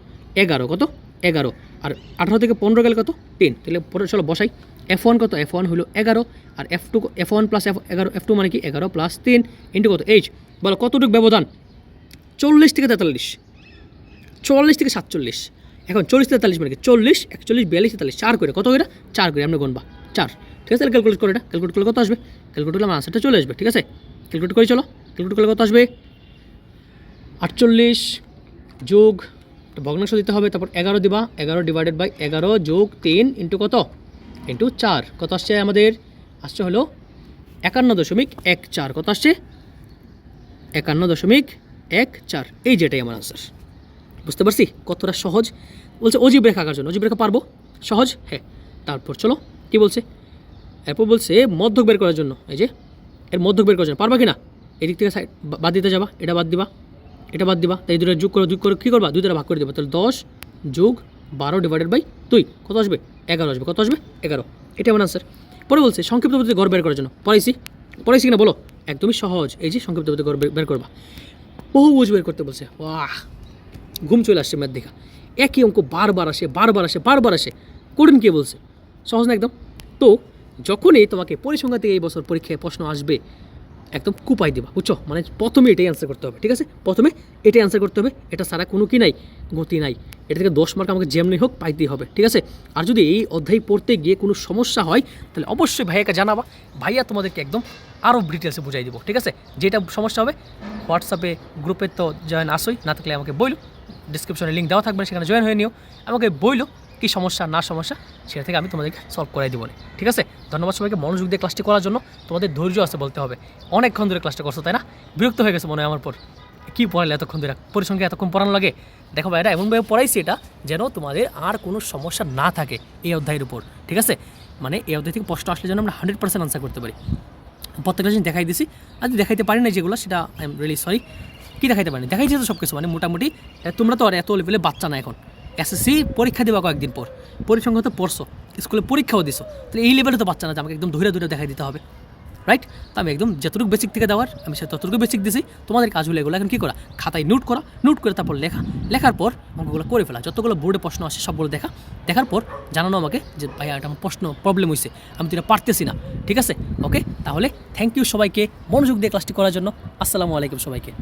11। কত? 11। আর 18 থেকে 15 গেলে কত? 3। তাহলে পরে চলো বসাই। F1 কত? F1 হলো 11, আর F1 প্লাস 11, F2 মানে কি? 11 প্লাস 3 ইন্টু কত? H। বলো কতটুকু ব্যবধান? 40 থেকে 43, 44 থেকে 47। এখন 40 থেকে 43 মানে কি? 40 41 42 43, 4 করে কত? এটা 4 করে আমরা গুনবা 4, ঠিক আছে? তাহলে ক্যালকুলেট করে, এটা ক্যালকুলেট করলে কত আসবে? ক্যালকুলেট করলে আমার আনসারটা চলে আসবে, ঠিক আছে? ক্যালকুলেট করে চলো, ক্যালকুলেট করলে কত আসবে? 48 যোগ ভগ্নাংশ দিতে হবে, তারপর 11 দিবা, 11 ডিভাইডেড বাই 11 যোগ 3 ইন্টু কত? ইন্টু 4। কত আসছে আমাদের? আসছে হলো 51.14। কত আসছে? 51.14 1 4, এই যেটাই আমার আনসার। বুঝতে পারছি কতটা সহজ? বলছে অজীব রেখা আঁকার জন্য। অজীব রেখা পারবো? সহজ, হ্যাঁ। তারপর চলো কি বলছে, এরপর বলছে মধ্যক বের করার জন্য। এই যে এর মধ্যক বের করার জন্য পারবা কি না? এদিক থেকে সাইড বাদ দিতে যাবা, এটা বাদ দিবা, এটা বাদ দিবা, তাই দুটো যোগ করে কী করবা, 2 দ্বারা ভাগ করে দেবা। তাহলে 10 যোগ 12 ডিভাইডেড বাই 2 কত আসবে? 11 আসবে। কত আসবে? 11। এটা আমার আনসার। পরে বলছে সংক্ষিপ্ত পদ্ধতিতে গড় বের করার জন্য। পড়াইছি কিনা বলো? একদমই সহজ। এই যে সংক্ষিপ্ত পদ্ধতিতে গড় বের করবা। বহুভুজ বের করতে বলছে। বাহ, ঘুম চলে আসছে ম্যাথ দেখা। একই অঙ্ক বারবার আসে। কঠিন কে বলছে? সহজ না একদম। তো যখনই তোমাকে পরিসংখ্যান থেকে এই বছর পরীক্ষায় প্রশ্ন আসবে, একদম কুপাই দিবা, বুঝছো? মানে প্রথমে এটাই অ্যান্সার করতে হবে, ঠিক আছে? প্রথমে এটাই অ্যান্সার করতে হবে। এটা ছাড়া কোনো কি নাই, গতি নাই। এটা থেকে 10 মার্ক আমাকে যেমনি হোক পাইতেই হবে, ঠিক আছে? আর যদি এই অধ্যায় পড়তে গিয়ে কোনো সমস্যা হয় তাহলে অবশ্যই ভাইয়াকে জানাবা। ভাইয়া তোমাদেরকে একদম আরও ডিটেলসে বুঝাই দিব, ঠিক আছে? যেটা সমস্যা হবে হোয়াটসঅ্যাপে গ্রুপে তো জয়েন আসোই, না থাকলে আমাকে বইলো, ডিসক্রিপশনে লিঙ্ক দেওয়া থাকবে, সেখানে জয়েন হয়ে নিও। আমাকে বইলো কী সমস্যা না সমস্যা, সেটা থেকে আমি তোমাদেরকে সলভ করাই দেবো, ঠিক আছে? ধন্যবাদ সবাইকে মনোযোগ দিয়ে ক্লাসটি করার জন্য। তোমাদের ধৈর্য আছে বলতে হবে, অনেকক্ষণ ধরে ক্লাসটা করছো, তাই না? বিরক্ত হয়ে গেছে মনে হয় আমার পর। কী পড়ালে এতক্ষণ ধরে, পরিসংখ্যান এতক্ষণ পড়ানো লাগে? দেখো ভাই, এটা এমনভাবে পড়াইছি এটা যেন তোমাদের আর কোনো সমস্যা না থাকে এই অধ্যায়ের উপর, ঠিক আছে? মানে এই অধ্যায় থেকে প্রশ্ন আসলে যেন আমরা 100% আনসার করতে পারি। প্রত্যেকটা জিনিস দেখাই দিছি। আর দেখাইতে পারি না যেগুলো, সেটা আই এম রিয়েলি সরি। কী দেখাইতে পারি? দেখাইছি তো সব কিছু, মানে মোটামুটি। তোমরা তো আর এত লেভেলে বাচ্চা না এখন, এসএসসি পরীক্ষা দেবা কয়েকদিন পর, পরিসংখ্যান তো পড়ছো, স্কুলে পরীক্ষাও দিছো, তাহলে এই লেভেলে তো বাচ্চা না যে আমাকে একদম ধরে দেখাই দিতে হবে, রাইট? তো আমি একদম যতটুকু বেসিক থেকে দেওয়ার আমি সে ততটুকু বেসিক দিছি। তোমাদের কাজ হলো এগুলো এখন কী করা, খাতায় নোট করে তারপর লেখার পর অঙ্কগুলো করে ফেলা। যতগুলো বোর্ডে প্রশ্ন আসে সবগুলো দেখার পর জানানো আমাকে যে ভাইয়া এটা আমার প্রবলেম হয়েছে, আমি তো এটা পারতেছি না, ঠিক আছে? ওকে, তাহলে থ্যাংক ইউ সবাইকে মনোযোগ দিয়ে ক্লাসটি করার জন্য। আসসালামু আলাইকুম সবাইকে।